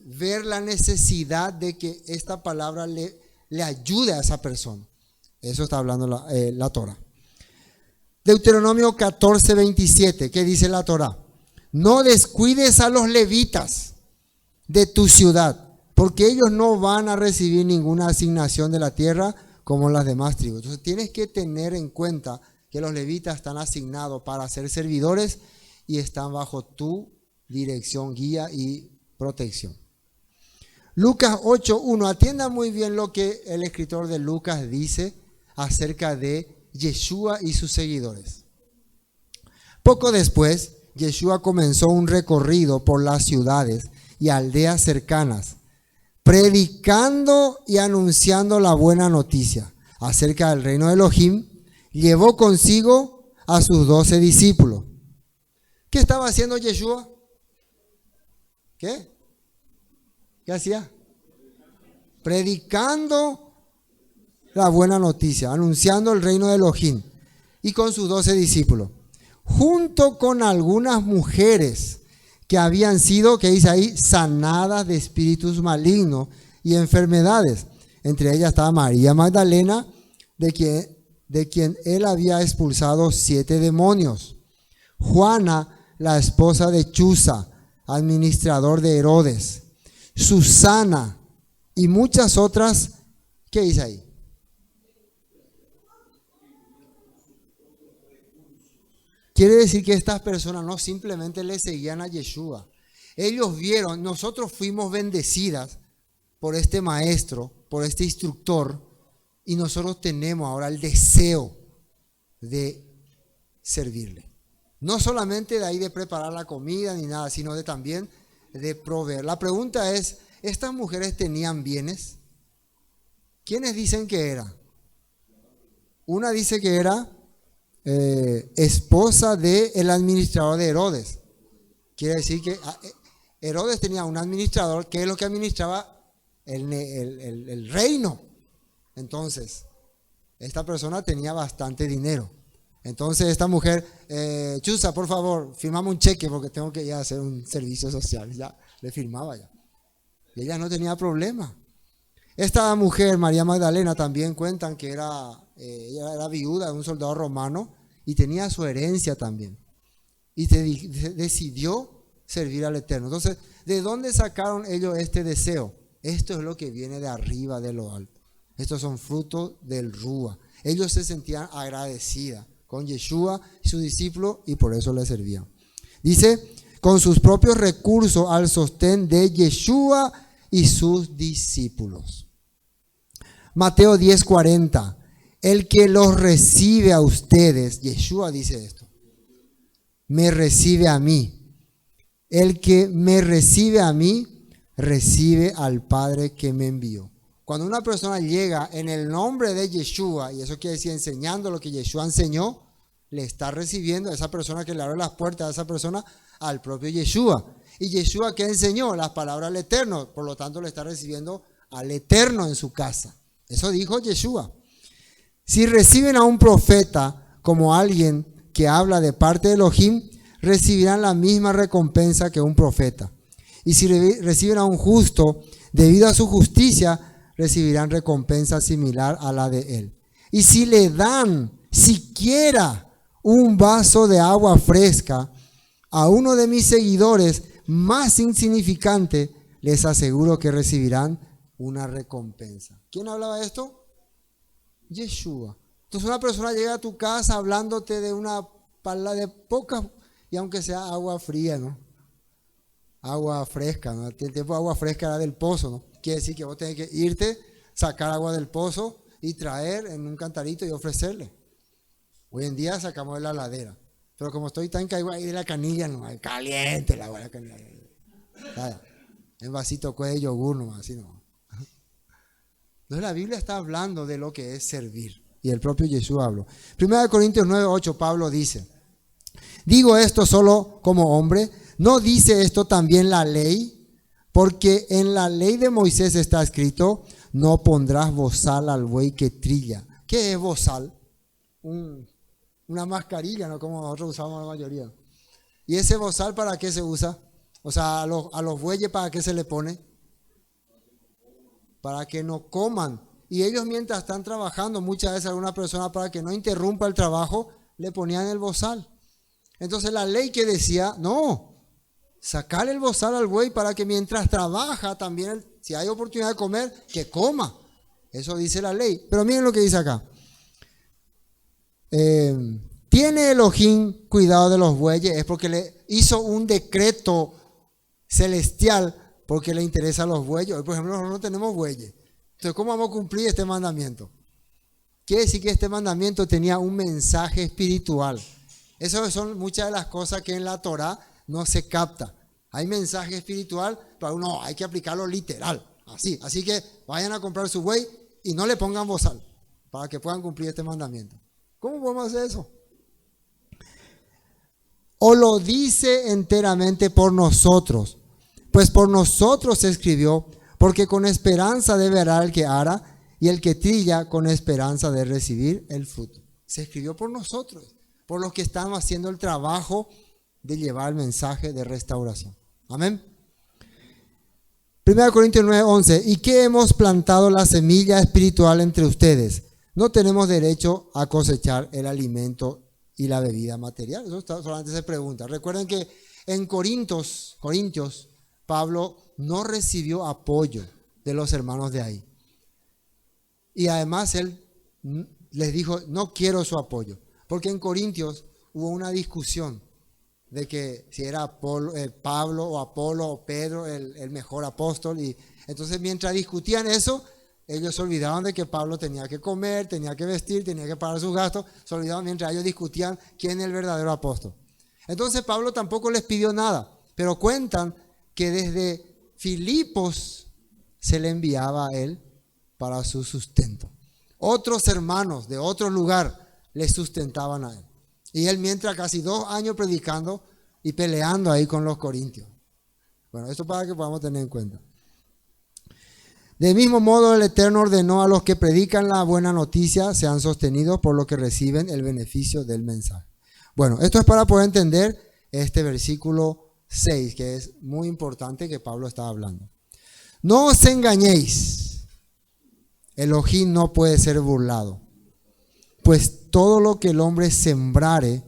ver la necesidad de que esta palabra le ayude a esa persona. Eso está hablando la Torah. Deuteronomio 14:27. ¿Qué dice la Torah? No descuides a los levitas, de tu ciudad, porque ellos no van a recibir ninguna asignación de la tierra como las demás tribus. Entonces tienes que tener en cuenta que los levitas están asignados para ser servidores y están bajo tu dirección, guía y protección. Lucas 8:1, atienda muy bien lo que el escritor de Lucas dice acerca de Yeshua y sus seguidores. Poco después, Yeshua comenzó un recorrido por las ciudades y aldeas cercanas, predicando y anunciando la buena noticia acerca del reino de Elohim. Llevó consigo a sus 12 discípulos. ¿Qué estaba haciendo Yeshua? ¿Qué hacía? Predicando la buena noticia, anunciando el reino de Elohim, y con sus 12 discípulos, junto con algunas mujeres que habían sido, que dice ahí, sanadas de espíritus malignos y enfermedades. Entre ellas estaba María Magdalena, de quien él había expulsado 7 demonios. Juana, la esposa de Chuza, administrador de Herodes. Susana y muchas otras. ¿Qué dice ahí? Quiere decir que estas personas no simplemente le seguían a Yeshua. Ellos vieron, nosotros fuimos bendecidas por este maestro, por este instructor, y nosotros tenemos ahora el deseo de servirle. No solamente de ahí de preparar la comida ni nada, sino de también de proveer. La pregunta es, ¿estas mujeres tenían bienes? ¿Quiénes dicen que era? Una dice que era esposa del administrador de Herodes. Quiere decir que Herodes tenía un administrador que es lo que administraba el reino. Entonces, esta persona tenía bastante dinero. Entonces esta mujer, Chuza, por favor, firmame un cheque porque tengo que ir a hacer un servicio social. Ya le firmaba ya. Y ella no tenía problema. Esta mujer, María Magdalena, también cuentan que ella era viuda de un soldado romano y tenía su herencia también. Y decidió servir al Eterno. Entonces, ¿de dónde sacaron ellos este deseo? Esto es lo que viene de arriba, de lo alto. Estos son frutos del Rúa. Ellos se sentían agradecidas con Yeshua y sus discípulos y por eso le servían. Dice, con sus propios recursos al sostén de Yeshua y sus discípulos. Mateo 10:40. El que los recibe a ustedes, Yeshua dice esto, me recibe a mí. El que me recibe a mí, recibe al Padre que me envió. Cuando una persona llega en el nombre de Yeshua, y eso quiere decir enseñando lo que Yeshua enseñó, le está recibiendo a esa persona que le abre las puertas a esa persona al propio Yeshua. Y Yeshua, ¿qué enseñó? Las palabras del Eterno. Por lo tanto, le está recibiendo al Eterno en su casa. Eso dijo Yeshua. Si reciben a un profeta como alguien que habla de parte de Elohim, recibirán la misma recompensa que un profeta. Y si reciben a un justo, debido a su justicia, recibirán recompensa similar a la de él. Y si le dan siquiera un vaso de agua fresca a uno de mis seguidores más insignificante, les aseguro que recibirán una recompensa. ¿Quién hablaba de esto? Yeshua. Entonces una persona llega a tu casa hablándote de una palabra de poca, y aunque sea agua fría, ¿no? Agua fresca, ¿no? El tiempo de agua fresca era del pozo, ¿no? Quiere decir que vos tenés que irte, sacar agua del pozo y traer en un cantarito y ofrecerle. Hoy en día sacamos de la ladera. Pero como estoy tan caído ahí de la canilla, no, caliente la agua de la canilla. Nada, en vasito de yogur nomás, así no. Entonces la Biblia está hablando de lo que es servir. Y el propio Jesús habló. 1 Corintios 9:8, Pablo dice, digo esto solo como hombre, ¿no dice esto también la ley? Porque en la ley de Moisés está escrito, no pondrás bozal al buey que trilla. ¿Qué es bozal? Una mascarilla, ¿no? Como nosotros usamos la mayoría. ¿Y ese bozal para qué se usa? O sea, a los bueyes, ¿para qué se le pone? Para que no coman. Y ellos mientras están trabajando, muchas veces alguna persona para que no interrumpa el trabajo, le ponían el bozal. Entonces la ley que decía, no, Sacarle el bozal al buey para que mientras trabaja también, si hay oportunidad de comer, que coma. Eso dice la ley. Pero miren lo que dice acá. ¿Tiene Elohim cuidado de los bueyes? Es porque le hizo un decreto celestial porque le interesan los bueyes. Hoy, por ejemplo, nosotros no tenemos bueyes. Entonces, ¿cómo vamos a cumplir este mandamiento? Quiere decir que este mandamiento tenía un mensaje espiritual. Esas son muchas de las cosas que en la Torah no se capta. Hay mensaje espiritual, pero no, hay que aplicarlo literal. Así que vayan a comprar su buey y no le pongan bozal para que puedan cumplir este mandamiento. ¿Cómo podemos hacer eso? O lo dice enteramente por nosotros, pues por nosotros se escribió, porque con esperanza de ver al que ara y el que trilla con esperanza de recibir el fruto. Se escribió por nosotros, por los que estamos haciendo el trabajo de llevar el mensaje de restauración. Amén. 1 Corintios 9:11. ¿Y qué hemos plantado la semilla espiritual entre ustedes? No tenemos derecho a cosechar el alimento y la bebida material. Eso solamente se pregunta. Recuerden que en Corintios, Pablo no recibió apoyo de los hermanos de ahí. Y además él les dijo, no quiero su apoyo. Porque en Corintios hubo una discusión de que si era Pablo o Apolo o Pedro el mejor apóstol. Y entonces mientras discutían eso, ellos se olvidaban de que Pablo tenía que comer, tenía que vestir, tenía que pagar sus gastos. Se olvidaban mientras ellos discutían quién es el verdadero apóstol. Entonces Pablo tampoco les pidió nada, pero cuentan que desde Filipos se le enviaba a él para su sustento. Otros hermanos de otro lugar le sustentaban a él. Y él mientras casi 2 años predicando y peleando ahí con los corintios. Bueno, esto para que podamos tener en cuenta. De mismo modo el Eterno ordenó a los que predican la buena noticia sean sostenidos por lo que reciben el beneficio del mensaje. Bueno, esto es para poder entender este versículo 6, que es muy importante que Pablo está hablando. No os engañéis, Elohim no puede ser burlado, pues todo lo que el hombre sembrare,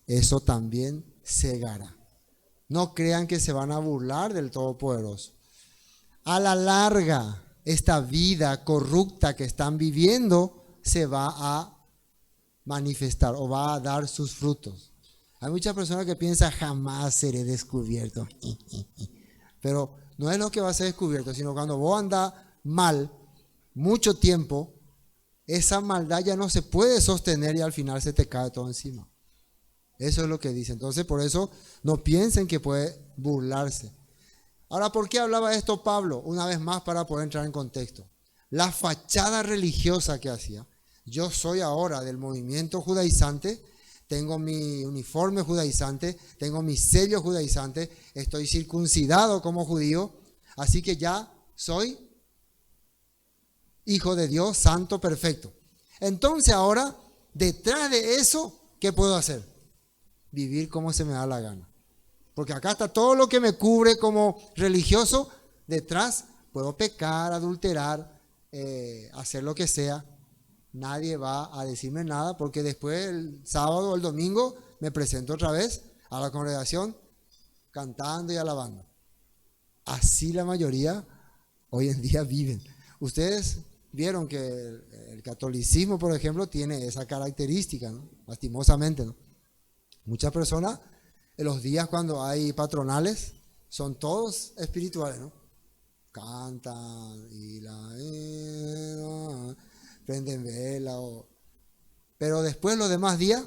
eso también segará. No crean que se van a burlar del Todopoderoso. A la larga, esta vida corrupta que están viviendo se va a manifestar o va a dar sus frutos. Hay muchas personas que piensan jamás seré descubierto. Pero no es lo que va a ser descubierto, sino cuando vos andás mal mucho tiempo, esa maldad ya no se puede sostener y al final se te cae todo encima. Eso es lo que dice. Entonces por eso no piensen que puede burlarse. Ahora, ¿por qué hablaba esto Pablo? Una vez más para poder entrar en contexto. La fachada religiosa que hacía. Yo soy ahora del movimiento judaizante, tengo mi uniforme judaizante, tengo mi sello judaizante, estoy circuncidado como judío, así que ya soy hijo de Dios, santo, perfecto. Entonces ahora, detrás de eso, ¿qué puedo hacer? Vivir como se me da la gana. Porque acá está todo lo que me cubre como religioso. Detrás puedo pecar, adulterar, hacer lo que sea. Nadie va a decirme nada porque después el sábado o el domingo me presento otra vez a la congregación cantando y alabando. Así la mayoría hoy en día viven. Ustedes vieron que el catolicismo, por ejemplo, tiene esa característica, ¿no? Lastimosamente, ¿no? Muchas personas en los días cuando hay patronales son todos espirituales, ¿no? Cantan y prenden vela, pero después los demás días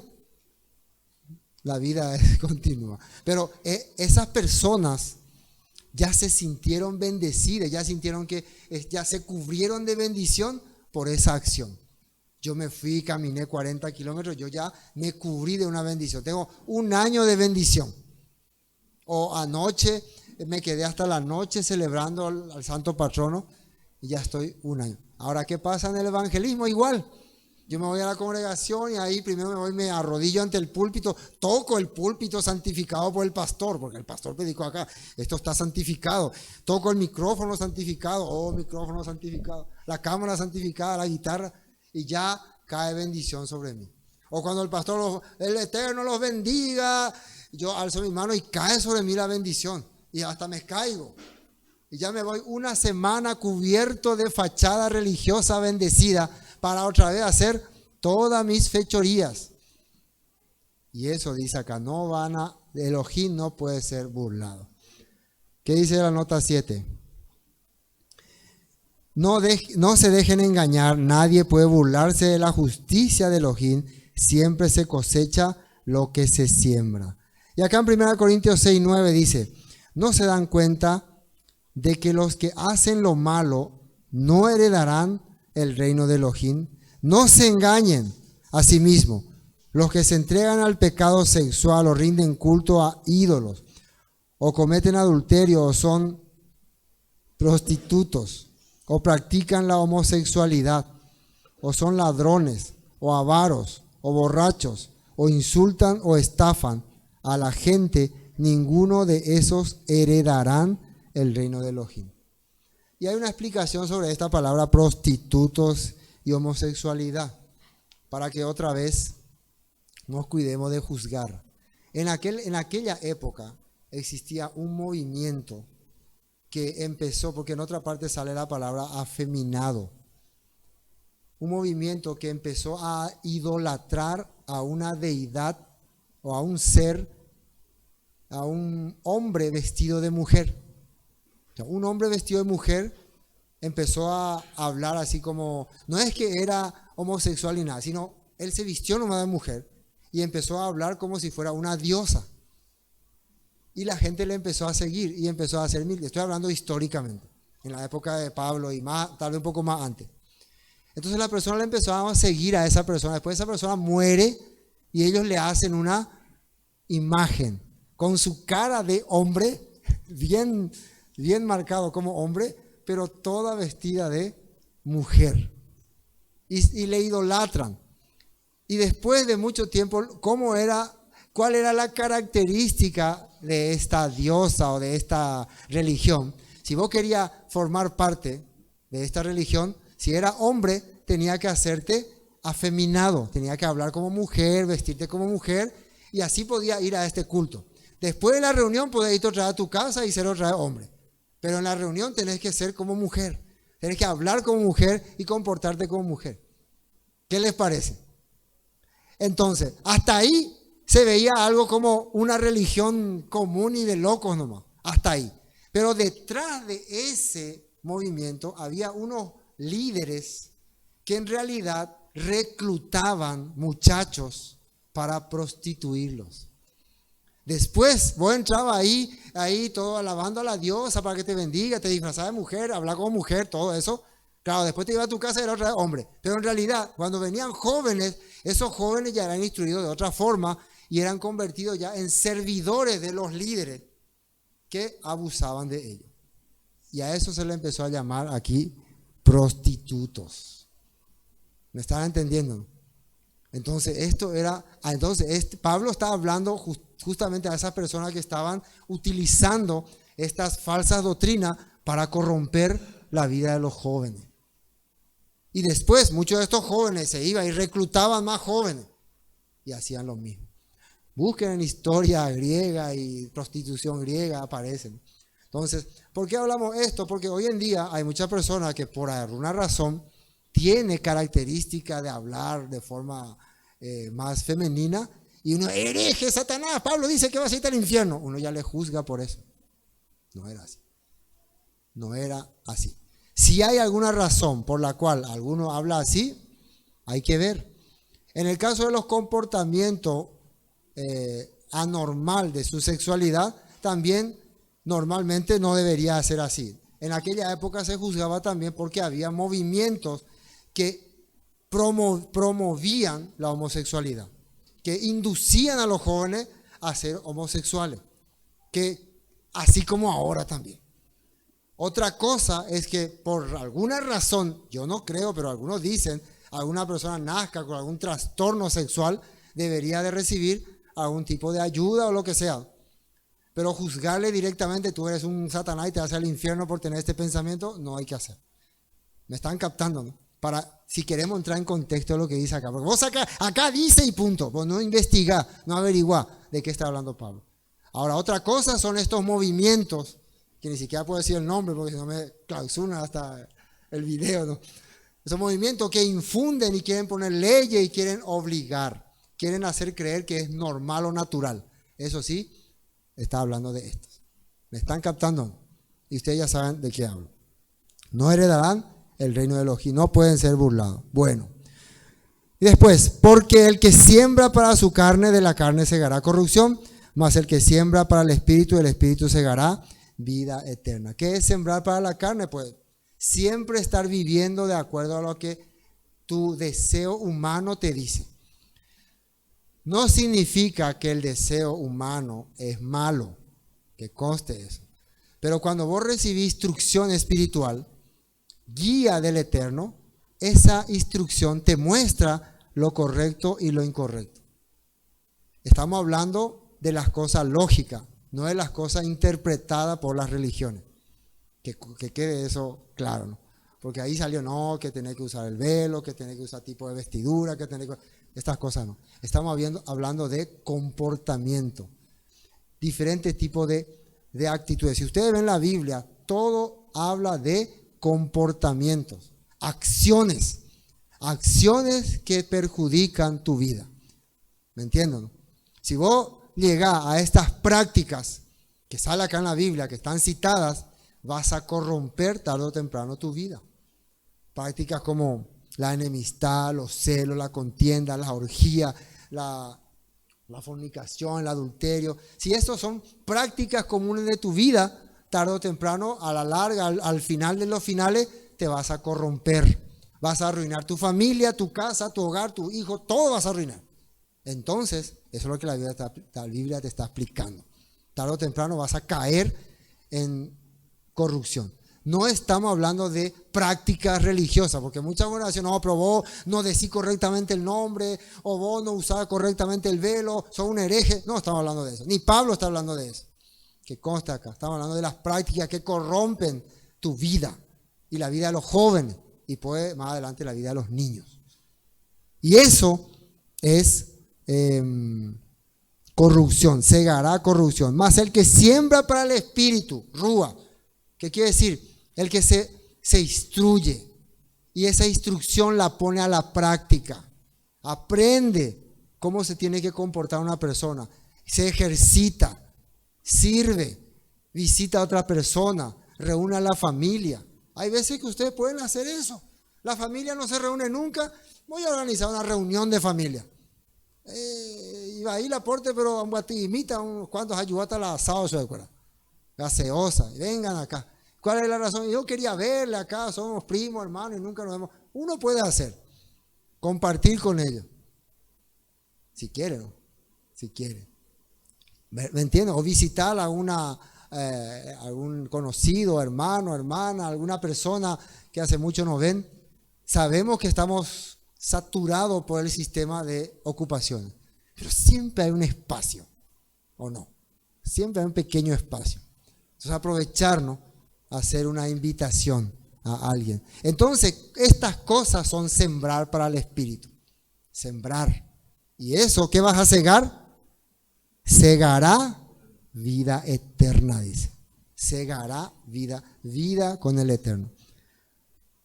la vida es continua. Pero esas personas ya se sintieron bendecidas, ya sintieron que ya se cubrieron de bendición por esa acción. Yo me fui, caminé 40 kilómetros, yo ya me cubrí de una bendición. Tengo 1 año de bendición. O anoche me quedé hasta la noche celebrando al santo patrono y ya estoy 1 año. Ahora, ¿qué pasa en el evangelismo? Igual. Yo me voy a la congregación y ahí primero me arrodillo ante el púlpito, toco el púlpito santificado por el pastor, porque el pastor predicó acá, esto está santificado. Toco el micrófono santificado, micrófono santificado, la cámara santificada, la guitarra, y ya cae bendición sobre mí. O cuando el pastor, el Eterno los bendiga, yo alzo mi mano y cae sobre mí la bendición. y hasta me caigo. Y ya me voy una semana cubierto de fachada religiosa bendecida para otra vez hacer todas mis fechorías. Y eso dice acá, Elohim no puede ser burlado. ¿Qué dice la nota 7? No se dejen engañar, nadie puede burlarse de la justicia de Elohim, siempre se cosecha lo que se siembra. Y acá en 1 Corintios 6:9 dice, ¿no se dan cuenta de que los que hacen lo malo no heredarán el reino de Elohim? No se engañen a sí mismos. Los que se entregan al pecado sexual o rinden culto a ídolos, o cometen adulterio, o son prostitutos, o practican la homosexualidad, o son ladrones, o avaros, o borrachos, o insultan o estafan a la gente, ninguno de esos heredarán el reino de Elohim. Y hay una explicación sobre esta palabra prostitutos y homosexualidad, para que otra vez nos cuidemos de juzgar. En aquella época existía un movimiento que empezó, porque en otra parte sale la palabra afeminado, un movimiento que empezó a idolatrar a una deidad o a un ser, a un hombre vestido de mujer. O sea, un hombre vestido de mujer empezó a hablar así como, no es que era homosexual ni nada, sino él se vistió nomás de mujer y empezó a hablar como si fuera una diosa. Y la gente le empezó a seguir y empezó a hacer mil. Estoy hablando históricamente, en la época de Pablo y más, tal vez un poco más antes. Entonces la persona le empezó a seguir a esa persona. Después esa persona muere y ellos le hacen una imagen con su cara de hombre, bien marcado como hombre, pero toda vestida de mujer. Y le idolatran. Y después de mucho tiempo, ¿cuál era la característica de esta diosa o de esta religión? Si vos querías formar parte de esta religión, si era hombre, tenía que hacerte afeminado, tenía que hablar como mujer, vestirte como mujer, y así podía ir a este culto. Después de la reunión podés irte otra vez a tu casa y ser otra vez hombre. Pero en la reunión tenés que ser como mujer, tenés que hablar como mujer y comportarte como mujer. ¿Qué les parece? Entonces, hasta ahí se veía algo como una religión común y de locos nomás, hasta ahí. Pero detrás de ese movimiento había unos líderes que en realidad reclutaban muchachos para prostituirlos. Después vos entrabas ahí todo alabando a la diosa para que te bendiga, te disfrazabas de mujer, hablabas como mujer, todo eso. Claro, después te ibas a tu casa y era otra vez hombre. Pero en realidad, cuando venían jóvenes, esos jóvenes ya eran instruidos de otra forma y eran convertidos ya en servidores de los líderes que abusaban de ellos. Y a eso se le empezó a llamar aquí prostitutos. ¿Me están entendiendo? Entonces, Pablo está hablando justamente a esas personas que estaban utilizando estas falsas doctrinas para corromper la vida de los jóvenes. Y después muchos de estos jóvenes se iban y reclutaban más jóvenes y hacían lo mismo. Busquen en historia griega y prostitución griega, aparecen. Entonces, ¿por qué hablamos esto? Porque hoy en día hay muchas personas que por alguna razón tiene característica de hablar de forma más femenina y uno, hereje, Satanás, Pablo dice que vas a ir al infierno. Uno ya le juzga por eso. No era así. No era así. Si hay alguna razón por la cual alguno habla así, hay que ver. En el caso de los comportamientos anormal de su sexualidad, también normalmente no debería ser así. En aquella época se juzgaba también porque había movimientos que promovían la homosexualidad, que inducían a los jóvenes a ser homosexuales, que así como ahora también. Otra cosa es que por alguna razón, yo no creo, pero algunos dicen, alguna persona nazca con algún trastorno sexual, debería de recibir algún tipo de ayuda o lo que sea. Pero juzgarle directamente, tú eres un Satanás y te vas al infierno por tener este pensamiento, no hay que hacer. Me están captando, ¿no? Para, si queremos entrar en contexto de lo que dice acá. Porque vos acá dice y punto. Vos no investigás, no averiguás de qué está hablando Pablo. Ahora, otra cosa son estos movimientos, que ni siquiera puedo decir el nombre porque si no me clausuran hasta el video, ¿no? Esos movimientos que infunden y quieren poner leyes y quieren obligar, quieren hacer creer que es normal o natural. Eso sí, está hablando de estos. ¿Me están captando? Y ustedes ya saben de qué hablo. No heredarán el reino de Elohim, no pueden ser burlados. Bueno. Y después, porque el que siembra para su carne, de la carne segará corrupción, mas el que siembra para el espíritu segará vida eterna. ¿Qué es sembrar para la carne? Pues siempre estar viviendo de acuerdo a lo que tu deseo humano te dice. No significa que el deseo humano es malo, que conste eso. Pero cuando vos recibís instrucción espiritual, guía del Eterno, esa instrucción te muestra lo correcto y lo incorrecto. Estamos hablando de las cosas lógicas, no de las cosas interpretadas por las religiones. Que quede eso claro, ¿no? Porque ahí salió, no, que tenés que usar el velo, que tenés que usar tipo de vestidura, que tenés que... Estas cosas no. Estamos hablando de comportamiento. Diferentes tipos de actitudes. Si ustedes ven la Biblia, todo habla de comportamientos, acciones que perjudican tu vida. ¿Me entienden? ¿No? Si vos llegás a estas prácticas que sale acá en la Biblia, que están citadas, vas a corromper tarde o temprano tu vida. Prácticas como la enemistad, los celos, la contienda, la orgía, la fornicación, el adulterio. Si estos son prácticas comunes de tu vida, tarde o temprano, a la larga, al final de los finales, te vas a corromper. Vas a arruinar tu familia, tu casa, tu hogar, tu hijo, todo vas a arruinar. Entonces, eso es lo que la Biblia te está explicando. Tarde o temprano vas a caer en corrupción. No estamos hablando de prácticas religiosas, porque muchas personas dicen, no, pero vos no decís correctamente el nombre, o vos no usás correctamente el velo, sos un hereje. No estamos hablando de eso, ni Pablo está hablando de eso, que consta acá. Estamos hablando de las prácticas que corrompen tu vida, y la vida de los jóvenes, y pues más adelante la vida de los niños. Y eso es corrupción, segará corrupción. Más el que siembra para el espíritu, rúa, ¿qué quiere decir? El que se instruye y esa instrucción la pone a la práctica. Aprende cómo se tiene que comportar una persona. Se ejercita, sirve, visita a otra persona, reúne a la familia. Hay veces que ustedes pueden hacer eso. La familia no se reúne nunca. Voy a organizar una reunión de familia. Iba a ir la porte, pero imita unos cuantos ayudatas a la asado, ¿se acuerdan? Gaseosa, vengan acá. ¿Cuál es la razón? Yo quería verle acá, somos primos, hermanos y nunca nos vemos. Uno puede hacer, compartir con ellos. Si quiere, ¿no? Si quiere. ¿Me entiendes? O visitar a algún conocido, hermano, hermana, alguna persona que hace mucho no ven. Sabemos que estamos saturados por el sistema de ocupaciones, pero siempre hay un espacio, ¿o no? Siempre hay un pequeño espacio. Entonces aprovecharnos, hacer una invitación a alguien. Entonces estas cosas son sembrar para el espíritu. Sembrar. ¿Y eso qué vas a segar? Segará vida eterna, dice. Segará vida con el Eterno.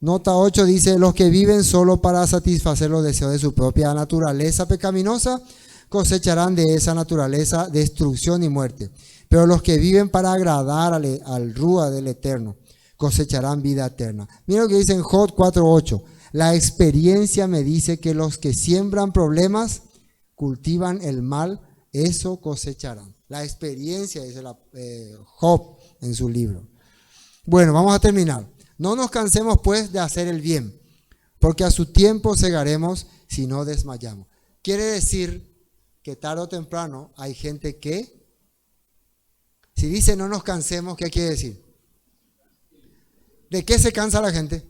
Nota 8 dice, los que viven solo para satisfacer los deseos de su propia naturaleza pecaminosa, cosecharán de esa naturaleza destrucción y muerte. Pero los que viven para agradar al Rúa del Eterno, cosecharán vida eterna. Mira lo que dice en Job 4:8. La experiencia me dice que los que siembran problemas, cultivan el mal, eso cosecharán. La experiencia, dice Job en su libro. Bueno, vamos a terminar. No nos cansemos pues de hacer el bien, porque a su tiempo segaremos si no desmayamos. Quiere decir que tarde o temprano hay gente que, si dice no nos cansemos, ¿qué quiere decir? ¿De qué se cansa la gente?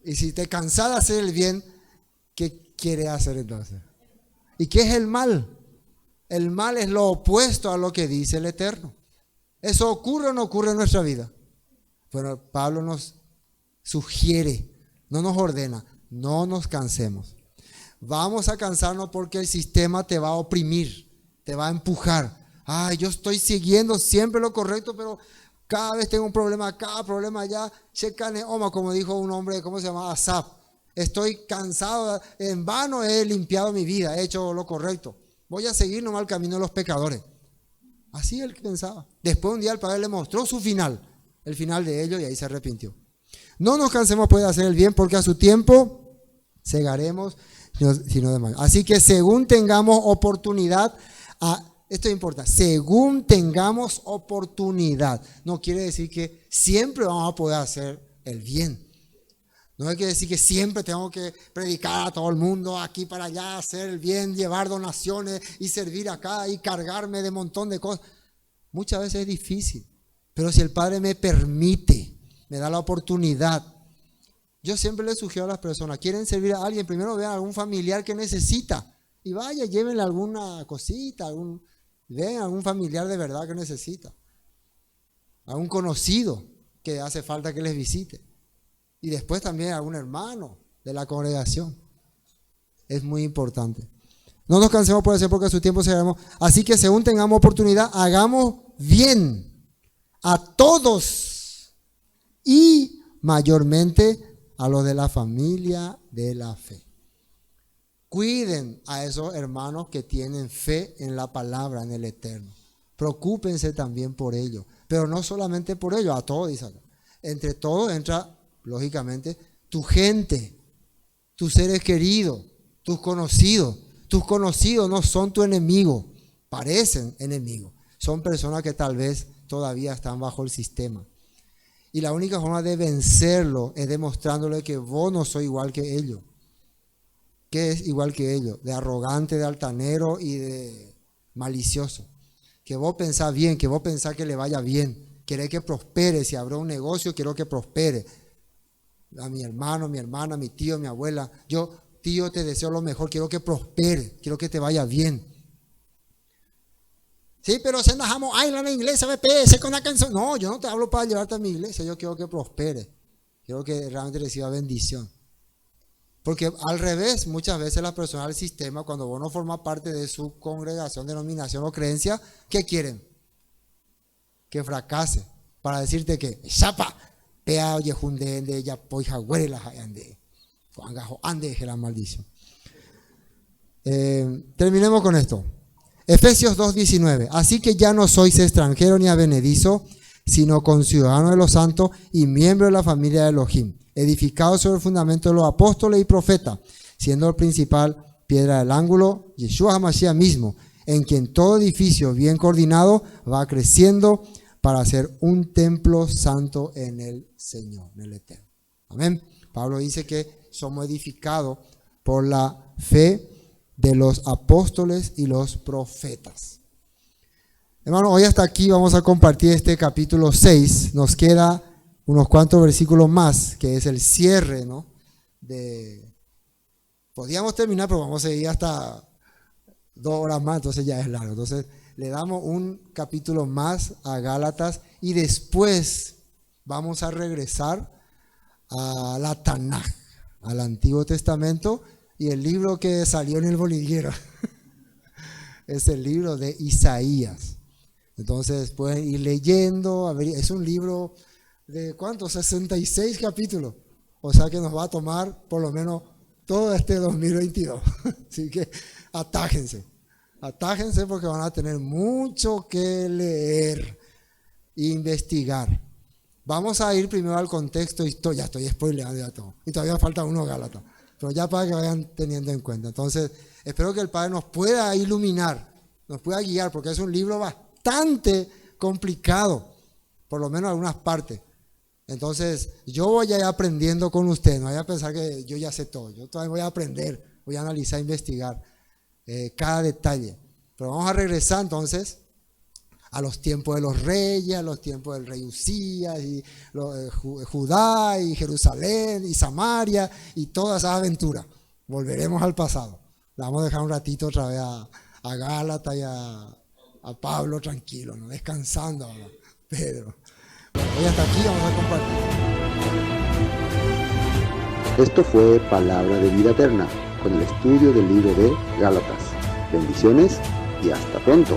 Y si te cansas de hacer el bien, ¿qué quiere hacer entonces? ¿Y qué es el mal? El mal es lo opuesto a lo que dice el Eterno. ¿Eso ocurre o no ocurre en nuestra vida? Bueno, Pablo nos sugiere, no nos ordena, no nos cansemos. Vamos a cansarnos porque el sistema te va a oprimir, te va a empujar. Ay, yo estoy siguiendo siempre lo correcto, pero cada vez tengo un problema acá, problema allá. Checane Oma, como dijo un hombre, ¿cómo se llama? Asaf. Estoy cansado, en vano he limpiado mi vida, he hecho lo correcto. Voy a seguir nomás el camino de los pecadores. Así él pensaba. Después un día el Padre le mostró su final, el final de ellos, y ahí se arrepintió. No nos cansemos pues de hacer el bien, porque a su tiempo segaremos si no demás. Así que según tengamos oportunidad, esto importa, según tengamos oportunidad, no quiere decir que siempre vamos a poder hacer el bien. No hay que decir que siempre tengo que predicar a todo el mundo, aquí para allá, hacer el bien, llevar donaciones y servir acá y cargarme de un montón de cosas. Muchas veces es difícil, pero si el Padre me permite, me da la oportunidad. Yo siempre le sugiero a las personas, quieren servir a alguien, primero vean a algún familiar que necesita y vaya, llévenle alguna cosita, vean a algún familiar de verdad que necesita, a un conocido que hace falta que les visite. Y después también a algún hermano de la congregación. Es muy importante. No nos cansemos por hacer porque a su tiempo segaremos. Así que según tengamos oportunidad, hagamos bien a todos y mayormente a los de la familia de la fe. Cuiden a esos hermanos que tienen fe en la palabra, en el Eterno. Preocúpense también por ellos. Pero no solamente por ellos, a todos, dice acá. Entre todos entra, lógicamente, tu gente, tus seres queridos, tus conocidos. Tus conocidos no son tu enemigo, parecen enemigos. Son personas que tal vez todavía están bajo el sistema. Y la única forma de vencerlo es demostrándole que vos no sos igual que ellos. ¿Qué es igual que ellos? De arrogante, de altanero y de malicioso. Que vos pensás bien, que vos pensás que le vaya bien. Querés que prospere. Si abrió un negocio, quiero que prospere. A mi hermano, mi hermana, mi tío, mi abuela. Yo, tío, te deseo lo mejor. Quiero que prospere. Quiero que te vaya bien. Sí, pero se najamos, ay, la iglesia, BPS con la canción. No, yo no te hablo para llevarte a mi iglesia. Yo quiero que prospere. Quiero que realmente reciba bendición. Porque al revés, muchas veces la persona del sistema, cuando vos no formas parte de su congregación, denominación o creencia, ¿qué quieren? Que fracase. Para decirte que, chapa, pea oye jundende, ya poija huela ande, ande la maldición. Terminemos con esto. Efesios 2:19. Así que ya no sois extranjero ni advenedizo, sino conciudadano de los santos y miembro de la familia de Elohim, edificado sobre el fundamento de los apóstoles y profetas, siendo el principal piedra del ángulo, Yeshua HaMashiach mismo, en quien todo edificio bien coordinado va creciendo para ser un templo santo en el Señor, en el Eterno. Amén. Pablo dice que somos edificados por la fe de los apóstoles y los profetas. Hermano, hoy hasta aquí vamos a compartir este capítulo 6. Nos queda unos cuantos versículos más, que es el cierre, ¿no? Podríamos terminar, pero vamos a seguir hasta 2 horas más, entonces ya es largo. Entonces le damos un capítulo más a Gálatas y después vamos a regresar a la Tanaj, al Antiguo Testamento, y el libro que salió en el bolillero es el libro de Isaías. Entonces pueden ir leyendo, a ver, es un libro de ¿cuántos? 66 capítulos. O sea que nos va a tomar por lo menos todo este 2022. Así que atájense porque van a tener mucho que leer e investigar. Vamos a ir primero al contexto histórico. Ya estoy spoileando ya todo. Y todavía falta uno Gálatas. Pero ya para que vayan teniendo en cuenta. Entonces, espero que el Padre nos pueda iluminar, nos pueda guiar, porque es un libro bastante complicado, por lo menos en algunas partes. Entonces, yo voy a ir aprendiendo con usted, no vaya a pensar que yo ya sé todo. Yo todavía voy a aprender, voy a analizar, investigar cada detalle. Pero vamos a regresar entonces a los tiempos de los reyes, a los tiempos del rey Usías, y Judá, y Jerusalén, y Samaria, y todas esas aventuras. Volveremos al pasado. Le vamos a dejar un ratito otra vez a Gálatas y a Pablo tranquilo, ¿no? Descansando ahora, Pedro. Bueno, y hasta aquí vamos a compartir. Esto fue Palabra de Vida Eterna, con el estudio del libro de Gálatas. Bendiciones y hasta pronto.